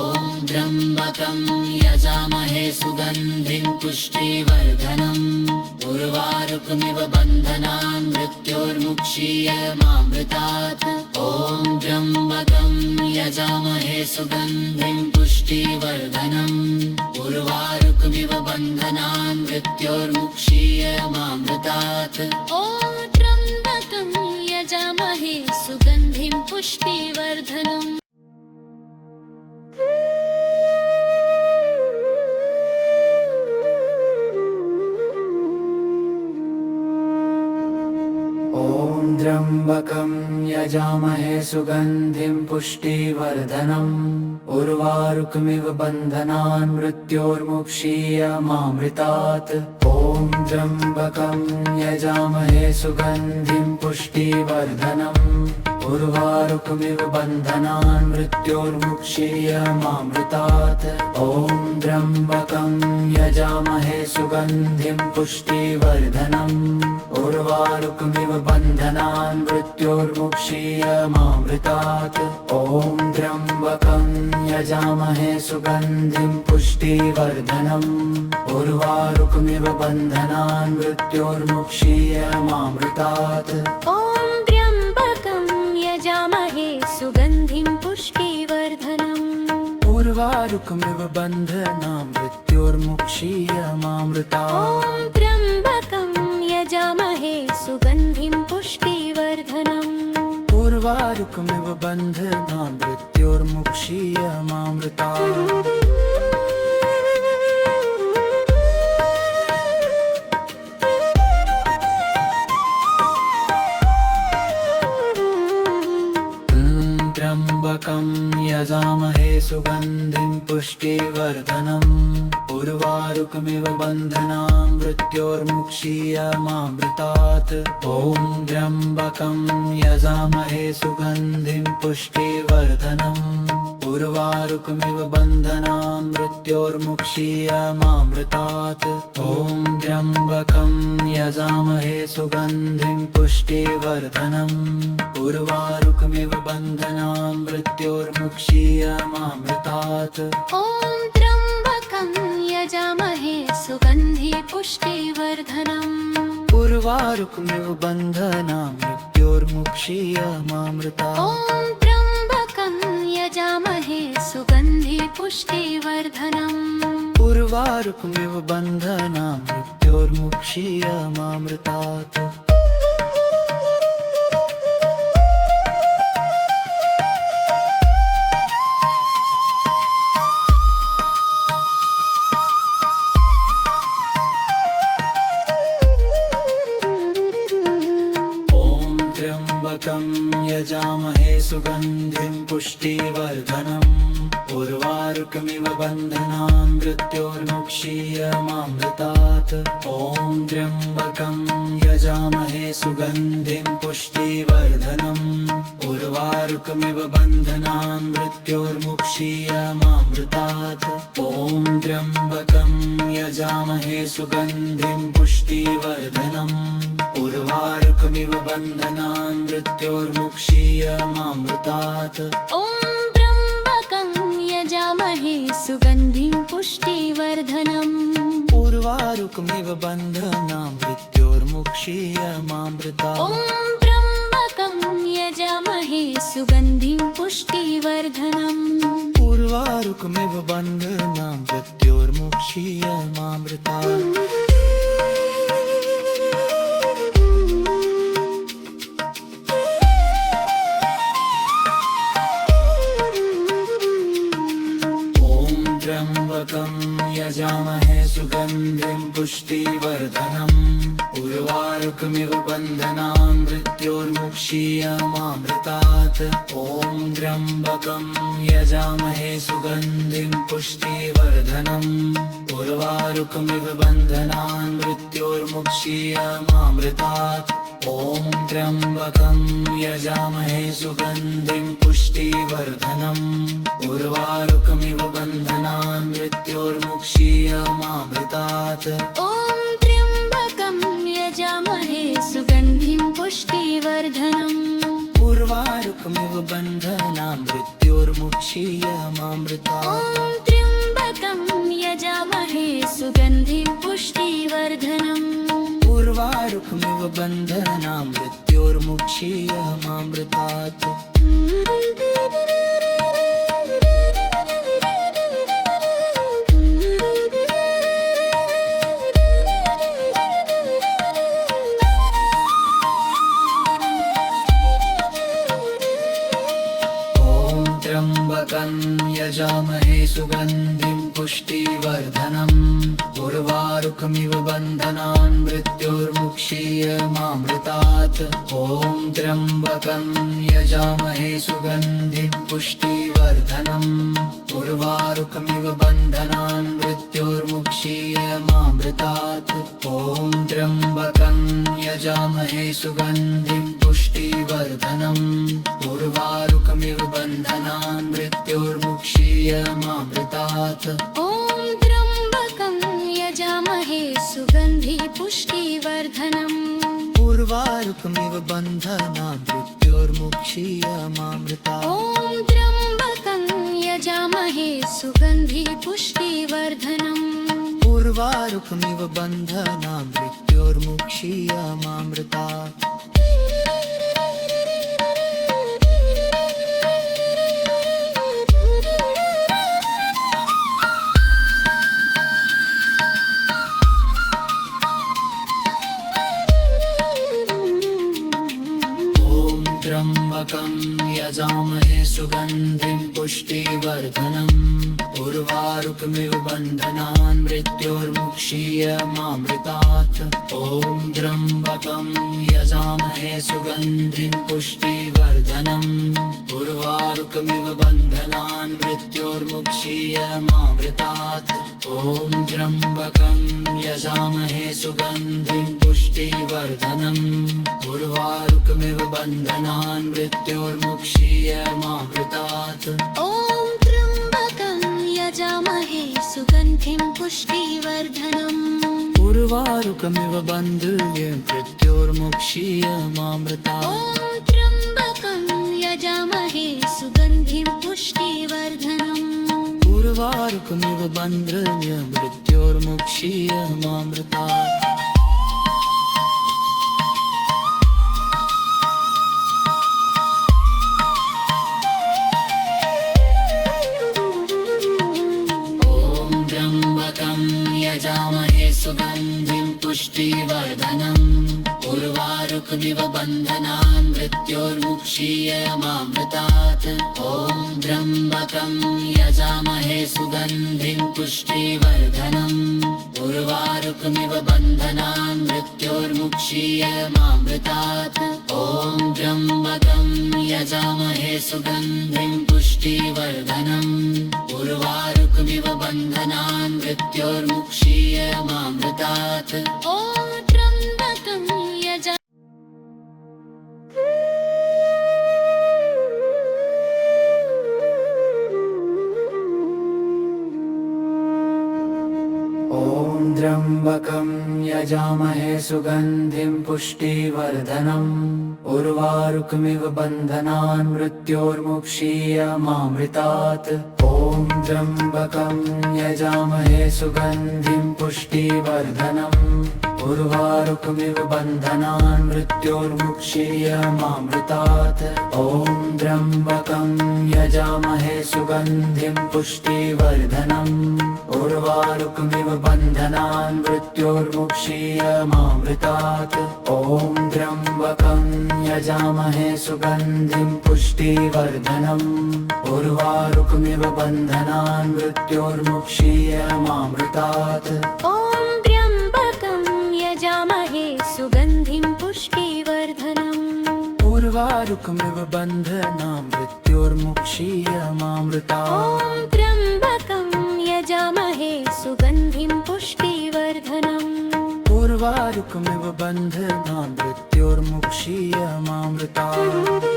S1: त्र्यम्बकं यजामहे सुगन्धिं पुष्टिवर्धनम् उर्वारुकमिव बन्धनान् मृत्योर्मुक्षीयमामृतात् ॐ ॐ त्र्यम्बकं यजामहे सुगन्धिं पुष्टिवर्धनम् उर्वारुकमिव बन्धनान् मृत्योर्मुक्षीयमामृतात्
S2: ॐ त्र्यम्बकं यजामहे सुगन्धिं पुष्टिवर्धनम्
S3: ॐ त्र्यम्बकं यजामहे सुगन्धिं पुष्टिवर्धनम् उर्वारुकमिव बन्धनान् मृत्योर्मुक्षीयमामृतात् ॐ त्र्यम्बकं यजामहे सुगन्धिं पुष्टिवर्धनम् उर्वारुकमिव बन्धनान् मृत्योर्मुक्षीयमामृतात् ॐ त्र्यम्बकं यजामहे सुगन्धिं पुष्टिवर्धनम् उर्वारुकमिव बन्धनान् मृत्योर्मुक्षीयमामृतात् ॐ त्र्यम्बकं यजामहे सुगन्धिं पुष्टिवर्धनम् उर्वारुकमिव बन्धनान् मृत्योर्मुक्षीयमामृतात्
S2: ॐ त्र्यम्बकं यजामहे सुगन्धिं पुष्टिवर्धनम्
S3: उर्वारुकमिव बन्धनान् मृत्योर्मुक्षीयमामृतात्
S2: ॐ त्र्यम्बकं यजामहे सुगन्धिं पुष्टिवर्धनम्
S3: उर्वारुकमिव बन्धनान् मृत्योर्मुक्षीयमामृतात् त्र्यम्बकं यजामहे सुगन्धिं पुष्टिवर्धनम् उर्वारुकमिव बन्धनान् मृत्योर्मुक्षीयमामृतात् ॐ त्र्यम्बकं यजामहे सुगन्धिं पुष्टिवर्धनम् उर्वारुकमिव बन्धनान् मृत्योर्मुक्षीयमामृतात् ॐ त्र्यम्बकं यजामहे सुगन्धिं पुष्टिवर्धनम् उर्वारुकमिव बन्धनान् मृत्योर्मुक्षीयमामृतात्
S2: ॐ त्र्यम्बकं यजामहे सुगन्धि पुष्टिवर्धनम्
S3: उर्वारुकमिव बन्धनान् मृत्योर्मुक्षीयमामृतात्
S2: ॐ त्र्यम्बकं यजामहे सुगन्धि पुष्टिवर्धनम्
S3: उर्वारुकमिव बन्धनान् मृत्योर्मुक्षीयमामृतात् त्र्यम्बकं यजामहे सुगन्धिं पुष्टिवर्धनम् उर्वारुकमिव बन्धनान् मृत्योर्मुक्षीयमामृतात् ॐ त्र्यम्बकं यजामहे सुगन्धिं पुष्टिवर्धनम् उर्वारुकमिव बन्धनान् मृत्योर्मुक्षीयमामृतात् ॐ त्र्यम्बकं यजामहे सुगन्धिं पुष्टिवर्धनम् उर्वारुकमिव बन्धनान् मृत्योर्मुक्षीयमामृतात्
S2: ॐ त्र्यम्बकं यजामहे सुगन्धिं पुष्टिवर्धनम्
S3: उर्वारुकमिव बन्धनान् मृत्योर्मुक्षीयमामृतात्
S2: ॐ त्र्यम्बकं यजामहे सुगन्धिं पुष्टिवर्धनम्
S3: उर्वारुकमिव बन्धनान् मृत्योर्मुक्षीयमामृतात् त्र्यम्बकं यजामहे सुगन्धिं पुष्टिवर्धनम् उर्वारुकमिव बन्धनान् मृत्योर्मुक्षीयमामृतात् ॐ त्र्यम्बकं यजामहे सुगन्धिं पुष्टिवर्धनम् उर्वारुकमिव बन्धनान् मृत्योर्मुक्षीयमामृतात् ॐ त्र्यम्बकं यजामहे सुगन्धिं पुष्टिवर्धनम् उर्वारुकमिव बन्धनान् मृत्योर्मुक्षीयमामृतात्
S2: ॐ त्र्यम्बकं यजामहे सुगन्धिं पुष्टिवर्धनम्
S3: उर्वारुकमिव बन्धनान् मृत्योर्मुक्षीयमामृतात्
S2: ॐ त्र्यम्बकं यजामहे सुगन्धिं पुष्टिवर्धनम्
S3: उर्वारुकमिव बन्धनान् मृत्योर्मुक्षीयमामृतात्। त्र्यम्बकं यजामहे सुगन्धिं पुष्टिवर्धनम् उर्वारुकमिव बन्धनान् मृत्योर्मुक्षीयमामृतात्। ॐ त्र्यम्बकं यजामहे सुगन्धिं पुष्टिवर्धनम् उर्वारुकमिव बन्धनान् मृत्योर्मुक्षीयमामृतात्। ॐ त्र्यम्बकं यजामहे सुगन्धिं पुष्टिवर्धनम् उर्वारुकमिव बन्धनान् मृत्योर्मुक्षीयमामृतात्।
S2: ॐ त्र्यम्बकं यजामहे सुगन्धि पुष्टिवर्धनम्
S3: उर्वारुकमिव बन्धनान् मृत्योर्मुक्षीयमामृतात्।
S2: ॐ त्र्यम्बकं यजामहे सुगन्धि पुष्टिवर्धनम्
S3: उर्वारुकमिव बन्धनान् मृत्योर्मुक्षीयमामृतात्। त्र्यम्बकं यजामहे सुगन्धिं पुष्टिवर्धनम् उर्वारुकमिव बन्धनान् मृत्योर्मुक्षीयमामृतात्। ॐ त्र्यम्बकं यजामहे सुगन्धिं पुष्टिवर्धनम् उर्वारुकमिव बन्धनान् मृत्योर्मुक्षीयमामृतात्। ॐ त्र्यम्बकं यजामहे सुगन्धिं पुष्टिवर्धनम् उर्वारुकमिव बन्धनान् मृत्योर्मुक्षीयमामृतात्।
S2: ॐ त्र्यम्बकं यजामहे सुगन्धिं पुष्टिवर्धनम्
S3: उर्वारुकमिव बन्धनान् मृत्योर्मुक्षीयमामृतात्।
S2: ॐ त्र्यम्बकं यजामहे सुगन्धिं पुष्टिवर्धनम्
S3: उर्वारुकमिव बन्धनान् मृत्योर्मुक्षीयमामृतात्।
S1: यजामहे सुगन्धिं पुष्टिवर्धनम् उर्वारुकमिव बन्धनान् मृत्योर्मुक्षीयमामृतात्। ॐ त्र्यम्बकं यजामहे सुगन्धिं पुष्टिवर्धनम् उर्वारुकमिव बन्धनान् मृत्योर्मुक्षीयमामृतात्। ॐ त्र्यम्बकं यजामहे सुगन्धिं पुष्टिवर्धनम् उर्वारुकमिव बन्धनान् मृत्योर्मुक्षीयमामृतात्।
S2: ॐ त्र्यम्बकं यजा
S3: त्र्यम्बकं यजामहे सुगन्धिं पुष्टिवर्धनम् उर्वारुकमिव बन्धनान् मृत्योर्मुक्षीयमामृतात्। ॐ त्र्यम्बकं यजामहे सुगन्धिं पुष्टिवर्धनम् उर्वारुकमिव बन्धनान् मृत्योर्मुक्षीयमामृतात्। ॐ त्र्यम्बकं यजामहे सुगन्धिं पुष्टिवर्धनम् उर्वारुकमिव बन्धनान् मृत्योर्मुक्षीयमामृतात्। ॐ त्र्यम्बकं यजामहे सुगन्धिं पुष्टिवर्धनम् उर्वारुकमिव बन्धनान् मृत्योर्मुक्षीयमामृतात्।
S2: ॐ त्र्यम्बकं यजामहे सुगन्धिं पुष्टिवर्धनम्
S3: उर्वारुकमिव बन्धनान् मृत्योर्मुक्षीयमामृतात्।
S2: ॐ त्र्यम्बकं यजामहे सुगन्धिं पुष्टिवर्धनम्
S3: उर्वारुकमिव बन्धनान् मृत्योर्मुक्षीयमामृतात्।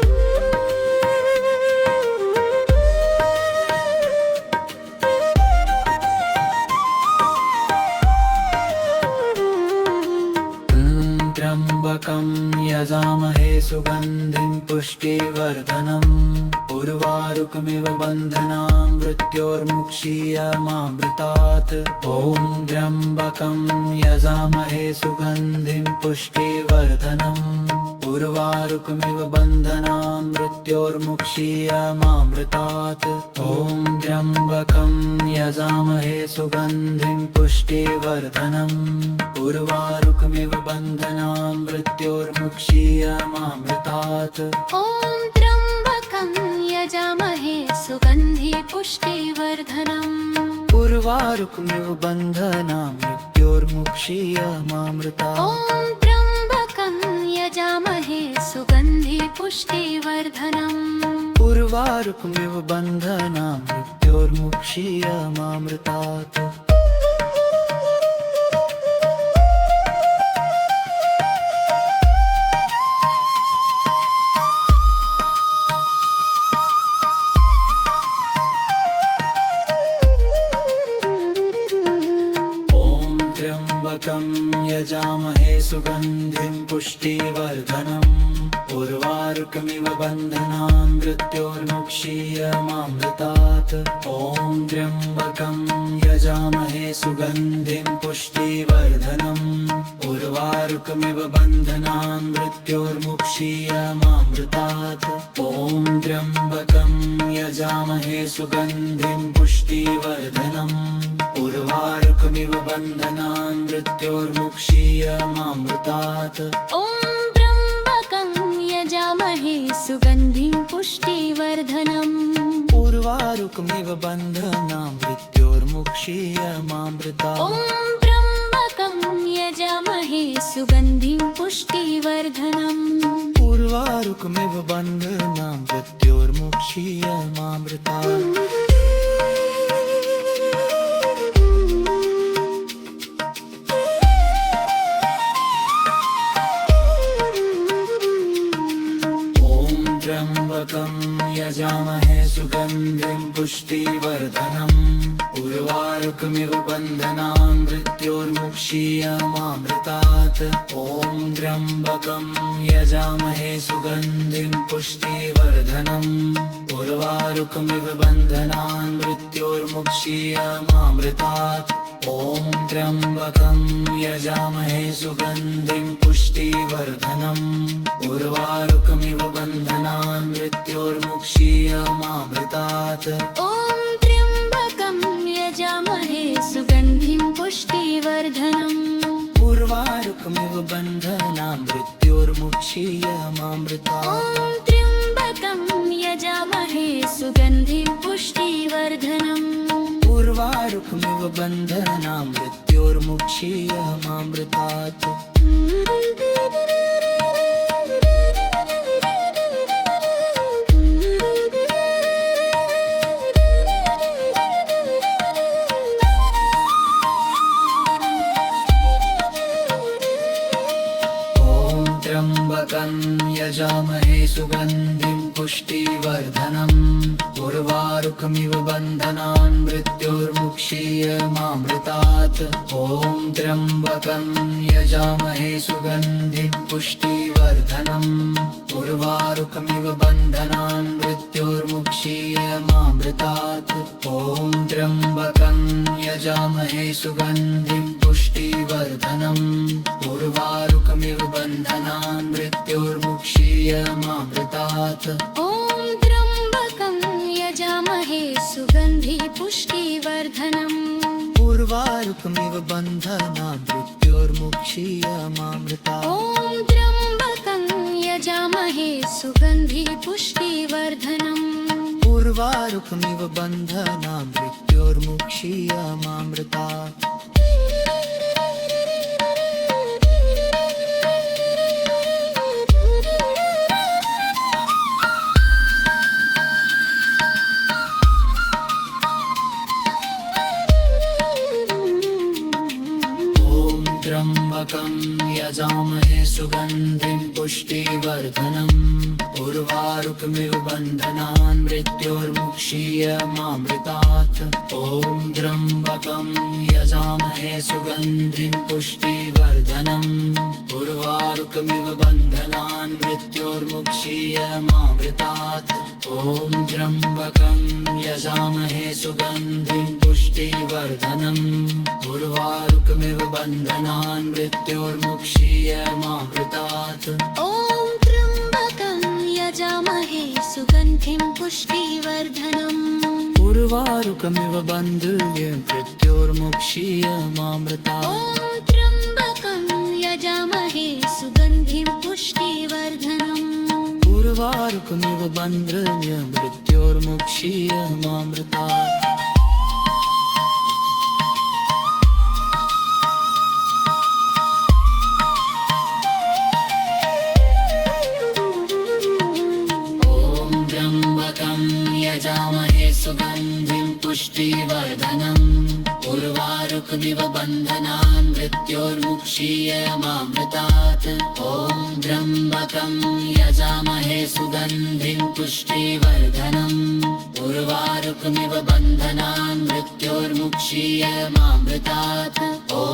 S3: त्र्यम्बकं यजामहे सुगन्धिं पुष्टिवर्धनम् उर्वारुकमिव बन्धनान् मृत्योर्मुक्षीयमामृतात्। ॐ त्र्यम्बकं यजामहे सुगन्धिं पुष्टिवर्धनम् उर्वारुकमिव बन्धनान् मृत्योर्मुक्षीयमामृतात् ॐ त्र्यम्बकं यजामहे सुगन्धिं पुष्टिवर्धनम् उर्वारुकमिव बन्धनान् मृत्योर्मुक्षीयमामृतात्
S2: ॐ त्र्यम्बकं यजामहे सुगन्धि पुष्टिवर्धनम्
S3: उर्वारुकमिव बन्धनान् मृत्योर्मुक्षीयमामृतात्
S2: ॐ त्र्यम्बकं यजामहे सुगन्धि पुष्टिवर्धनम्
S3: उर्वारुकमिव बन्धनान् मृत्योर्मुक्षीयमामृतात् त्र्यम्बकं यजामहे सुगन्धिं पुष्टिवर्धनम् उर्वारुकमिव बन्धनान् मृत्योर्मुक्षीयमामृतात् ॐ त्र्यम्बकं यजामहे सुगन्धिं पुष्टिवर्धनम् उर्वारुकमिव बन्धनान् मृत्योर्मुक्षीयमामृतात् ॐ त्र्यम्बकं यजामहे सुगन्धिं पुष्टिवर्धनम् उर्वारुकमिव बन्धनान् मृत्योर्मुक्षीयमामृतात्
S2: ॐ त्र्यम्बकं यजामहे सुगन्धिं पुष्टिवर्धनम्
S3: उर्वारुकमिव बन्धनान् मृत्योर्मुक्षीयमामृतात्
S2: ॐ त्र्यम्बकं यजामहे सुगन्धिं पुष्टिवर्धनम्
S3: उर्वारुकमिव बन्धनान् मृत्योर्मुक्षीयमामृतात् त्र्यम्बकं यजामहे सुगन्धिं पुष्टिवर्धनम् उर्वारुकमिव बन्धनान् मृत्योर्मुक्षीयमामृतात् ॐ त्र्यम्बकं यजामहे सुगन्धिं पुष्टिवर्धनम् उर्वारुकमिव बन्धनान् मृत्योर्मुक्षीयमामृतात् ॐ त्र्यम्बकं यजामहे सुगन्धिं पुष्टिवर्धनम् उर्वारुकमिव बन्धनान् मृत्योर्मुक्षीयमामृतात्
S2: ॐ त्र्यम्बकं यजामहे सुगन्धिं पुष्टिवर्धनम्
S3: उर्वारुकमिव बन्धनान् मृत्योर्मुक्षीयमामृतात्
S2: ॐ त्र्यम्बकं यजामहे सुगन्धिं पुष्टिवर्धनम्
S3: उर्वारुकमिव बन्धनान् मृत्योर्मुक्षीयमामृतात् त्र्यम्बकं यजामहे सुगन्धिं पुष्टिवर्धनम् उर्वारुकमिव बन्धनान् मृत्योर्मुक्षीयमामृतात् ॐ त्र्यम्बकं यजामहे सुगन्धिं पुष्टिवर्धनम् उर्वारुकमिव बन्धनान् मृत्योर्मुक्षीयमामृतात् ॐ त्र्यम्बकं यजामहे सुगन्धिं पुष्टिवर्धनम् उर्वारुकमिव बन्धनान् मृत्योर्मुक्षीयमामृतात्
S2: ॐ त्र्यम्बकं यजामहे सुगन्धि पुष्टिवर्धनम्
S3: उर्वारुकमिव बन्धनान् मृत्योर्मुक्षीयमामृतात्
S2: ॐ त्र्यम्बकं यजामहे सुगन्धि पुष्टिवर्धनम्
S3: उर्वारुकमिव बन्धनान् मृत्योर्मुक्षीयमामृतात् त्र्यम्बकं यजामहे सुगन्धिं पुष्टिवर्धनम् उर्वारुकमिव बन्धनान् मृत्योर्मुक्षीयमामृतात् ॐ त्र्यम्बकं यजामहे सुगन्धिं पुष्टिवर्धनम् उर्वारुकमिव बन्धनान् मृत्योर्मुक्षीयमामृतात् ॐ त्र्यम्बकं यजामहे सुगन्धिं पुष्टिवर्धनम् उर्वारुकमिव बन्धनान् मृत्योर्मुक्षीयमामृतात्
S2: ॐ त्र्यम्बकं यजामहे सुगन्धिं पुष्टिवर्धनम्
S3: उर्वारुकमिव बन्धनान् मृत्योर्मुक्षीयमामृतात्
S2: ॐ त्र्यम्बकं यजामहे सुगन्धिं पुष्टिवर्धनम्
S3: उर्वारुकमिव बन्धनान् मृत्योर्मुक्षीयमामृतात्
S1: यजामहे सुगन्धिं पुष्टिवर्धनम् उर्वारुकमिव बन्धनान् मृत्योर्मुक्षीयमामृतात् ॐ त्र्यम्बकं यजामहे सुगन्धिं पुष्टिवर्धनम् उर्वारुकमिव बन्धनान् मृत्योर्मुक्षीयमामृतात् ॐ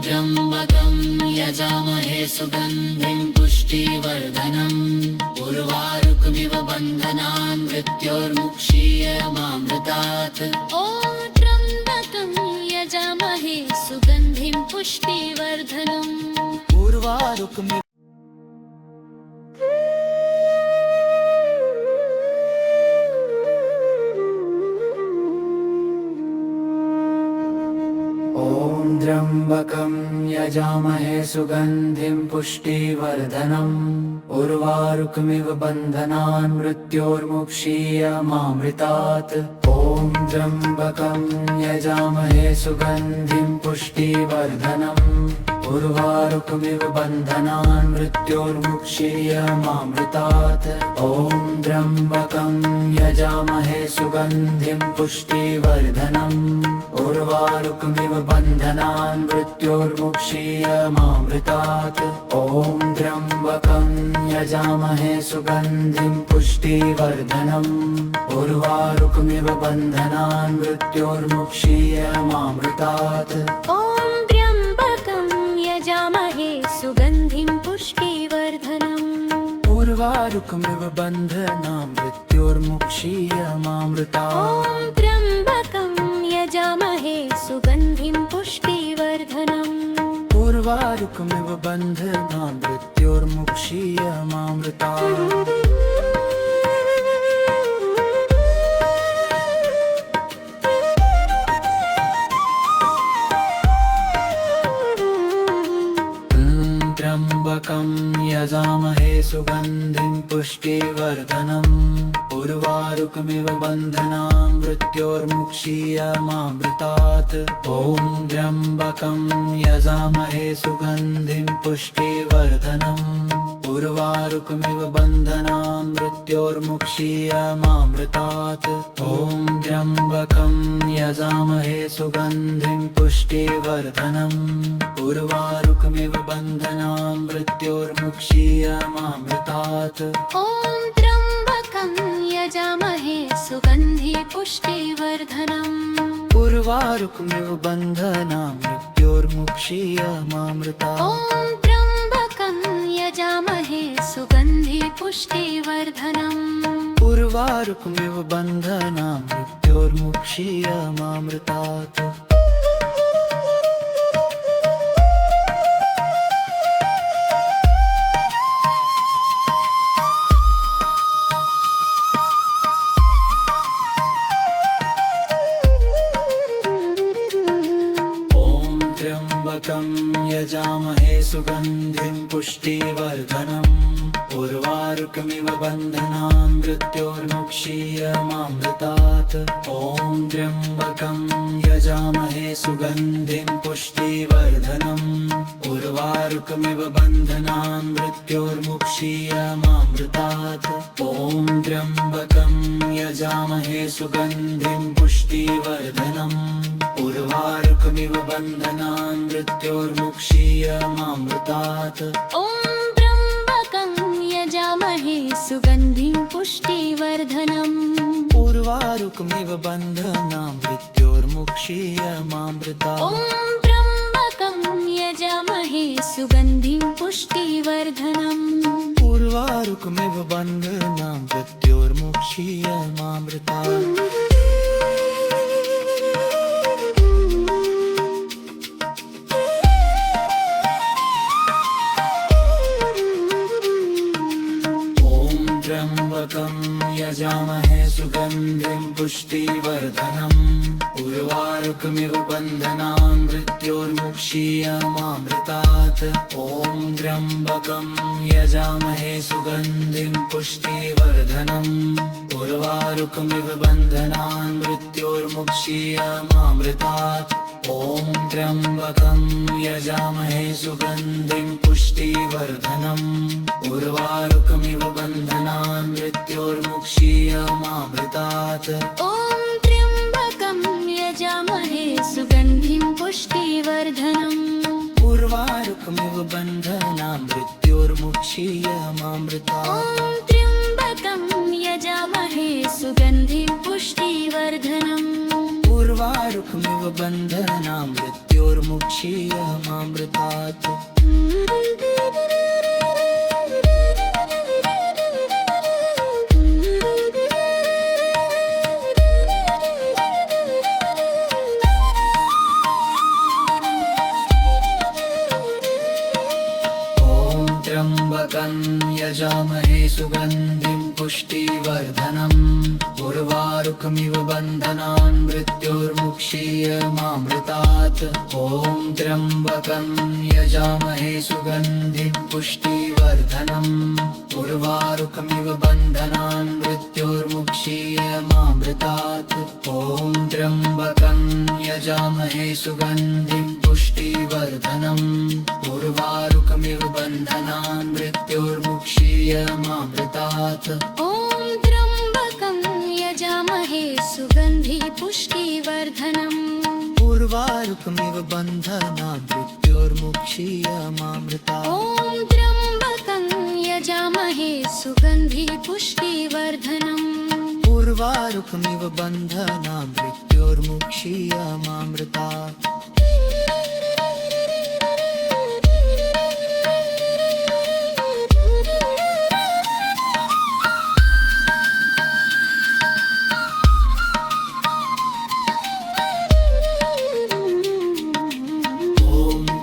S1: त्र्यम्बकं यजामहे सुगन्धिं पुष्टिवर्धनम् उर्वारुकमिव बन्धनान् मृत्योर्मुक्षीयमामृतात्
S2: ॐ त्र्यम्बकं यजामहे सुगन्धिं पुष्टिवर्धनम्
S3: उर्वारुकमिव त्र्यम्बकं यजामहे सुगन्धिं पुष्टिवर्धनम् उर्वारुकमिव बन्धनान् मृत्योर्मुक्षीयमामृतात् ॐ त्र्यम्बकं यजामहे सुगन्धिं पुष्टिवर्धनम् उर्वारुकमिव बन्धनान् मृत्योर्मुक्षीयमामृतात् ॐ त्र्यम्बकं यजामहे सुगन्धिं पुष्टिवर्धनम् उर्वारुकमिव बन्धनान् मृत्योर्मुक्षीयमामृतात् ॐ त्र्यम्बकं यजामहे सुगन्धिं पुष्टिवर्धनम् उर्वारुकमिव बन्धनान् मृत्योर्मुक्षीयमामृतात्
S2: ॐ त्र्यम्बकं यजामहे सुगन्धिं पुष्टिवर्धनम्
S3: उर्वारुकमिव बन्धनान् मृत्योर्मुक्षीयमामृतात्
S2: ॐ त्र्यम्बकं यजामहे सुगन्धिं पुष्टिवर्धनम्
S3: उर्वारुकमिव बन्धनान् मृत्योर्मुक्षीयमामृतात् त्र्यम्बकं यजामहे सुगन्धिं पुष्टिवर्धनम् उर्वारुकमिव बन्धनान् मृत्योर्मुक्षीयमामृतात् ॐ त्र्यम्बकं यजामहे सुगन्धिं पुष्टिवर्धनम् उर्वारुकमिव बन्धनान् मृत्योर्मुक्षीयमामृतात् ॐ त्र्यम्बकं यजामहे सुगन्धिं पुष्टिवर्धनम् उर्वारुकमिव बन्धनान् मृत्योर्मुक्षीयमामृतात्
S2: ॐ त्र्यम्बकं यजामहे सुगन्धि पुष्टिवर्धनम्
S3: उर्वारुकमिव बन्धनान् मृत्योर्मुक्षीयमामृतात्
S2: ॐ त्र्यम्बकं यजामहे सुगन्धि पुष्टिवर्धनम्
S3: उर्वारुकमिव बन्धनान् मृत्योर्मुक्षीयमामृतात् त्र्यम्बकं यजामहे सुगन्धिं पुष्टिवर्धनम् उर्वारुकमिव बन्धनान् मृत्योर्मुक्षीयमामृतात् ॐ त्र्यम्बकं यजामहे सुगन्धिं पुष्टिवर्धनम् उर्वारुकमिव बन्धनान् मृत्योर्मुक्षीयमामृतात् ॐ त्र्यम्बकं यजामहे सुगन्धिं पुष्टिवर्धनम् उर्वारुकमिव बन्धनान् मृत्योर्मुक्षीयमामृतात्
S2: ॐ त्र्यम्बकं यजामहे सुगन्धिं पुष्टिवर्धनम्
S3: उर्वारुकमिव बन्धनां मृत्योर्मुक्षीयमामृतात्
S2: ॐ त्र्यम्बकं यजामहे सुगन्धिं पुष्टिवर्धनम्
S3: उर्वारुकमिव बन्धनां मृत्योर्मुक्षीयमामृतात् त्र्यम्बकं यजामहे सुगन्धिं पुष्टिवर्धनम् उर्वारुकमिव बन्धनान् मृत्योर्मुक्षीयमामृतात् ॐ त्र्यम्बकं यजामहे सुगन्धिं पुष्टिवर्धनम् उर्वारुकमिव बन्धनान् मृत्योर्मुक्षीयमामृतात् ॐ त्र्यम्बकं यजामहे सुगन्धिं पुष्टिवर्धनम् उर्वारुकमिव बन्धनान् मृत्योर्मुक्षीयमामृतात्
S2: ॐ त्र्यम्बकं यजामहे सुगन्धिं पुष्टिवर्धनम्
S3: उर्वारुकमिव बन्धनान् मृत्योर्मुक्षीयमामृतात्
S2: ॐ त्र्यम्बकं यजामहे सुगन्धिं पुष्टिवर्धनम्
S3: उर्वारुकमिव बन्धनान् मृत्योर्मुक्षीयमामृतात् त्र्यम्बकं यजामहे सुगन्धिं पुष्टिवर्धनम् उर्वारुकमिव बन्धनान् मृत्योर्मुक्षीयमामृतात् ॐ त्र्यम्बकं यजामहे सुगन्धिं पुष्टिवर्धनम् उर्वारुकमिव बन्धनान् मृत्योर्मुक्षीयमामृतात् ॐ त्र्यम्बकं यजामहे सुगन्धिं पुष्टिवर्धनम् उर्वारुकमिव बन्धनान् मृत्योर्मुक्षीयमामृतात्
S2: ॐ त्र्यम्बकं यजामहे सुगन्धि पुष्टिवर्धनम्
S3: उर्वारुकमिव बन्धनान् मृत्योर्मुक्षीयमामृतात्
S2: ॐ त्र्यम्बकं यजामहे सुगन्धि पुष्टिवर्धनम्
S3: उर्वारुकमिव बन्धनान् मृत्योर्मुक्षीयमामृतात्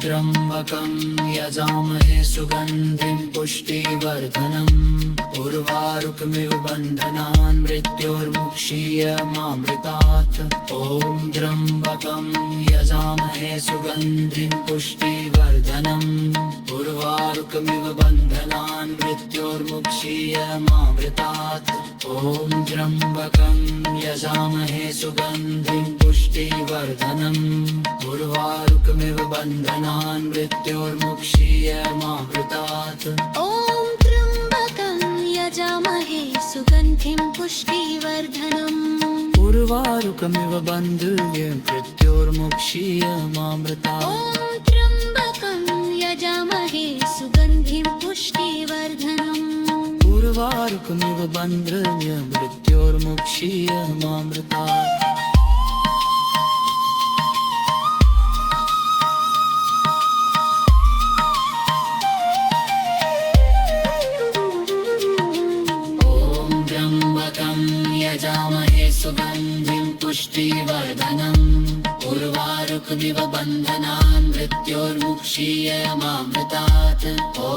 S3: त्र्यम्बकं यजामहे सुगन्धिं पुष्टिवर्धनम् उर्वारुकमिव बन्धनान् मृत्योर्मुक्षीयमामृतात् ॐ त्र्यम्बकं यजामहे सुगन्धिं पुष्टिवर्धनम् उर्वारुकमिव बन्धनान् मृत्योर्मुक्षीयमामृतात् ॐ त्र्यम्बकं यजामहे सुगन्धिं पुष्टिवर्धनम् उर्वारुकमिव बन्धनान् मृत्योर्मुक्षीयमामृतात्
S2: ॐ त्र्यम्बकं यजामहे सुगन्धिं पुष्टिवर्धनम्
S3: उर्वारुकमिव बन्धनान् मृत्योर्मुक्षीयमामृतात्
S2: ॐ त्र्यम्बकं यजामहे सुगन्धिं पुष्टिवर्धनम्
S3: उर्वारुकमिव बन्धनान् मृत्योर्मुक्षीयमामृतात् यजामहे सुगन्धिं पुष्टिवर्धनम् उर्वारुकमिव बन्धनान् मृत्योर्मुक्षीयमामृतात् ॐ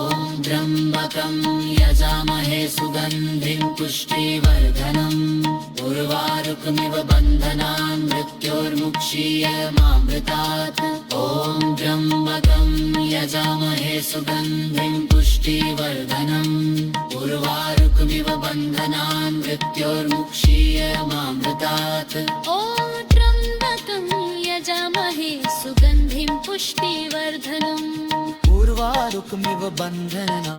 S3: त्र्यम्बकं यजामहे सुगन्धिं पुष्टिवर्धनम् उर्वारुकमिव बन्धनान् मृत्योर्मुक्षीयमामृतात् ॐ त्र्यम्बकं यजामहे सुगन्धिं पुष्टिवर्धनम् उर्वारुकमिव बन्धनान् मृत्योर्मुक्षीयमामृतात्
S2: ॐ त्र्यम्बकं यजामहे सुगन्धिं पुष्टिवर्धनम्
S3: उर्वारुकमिव बन्धनान्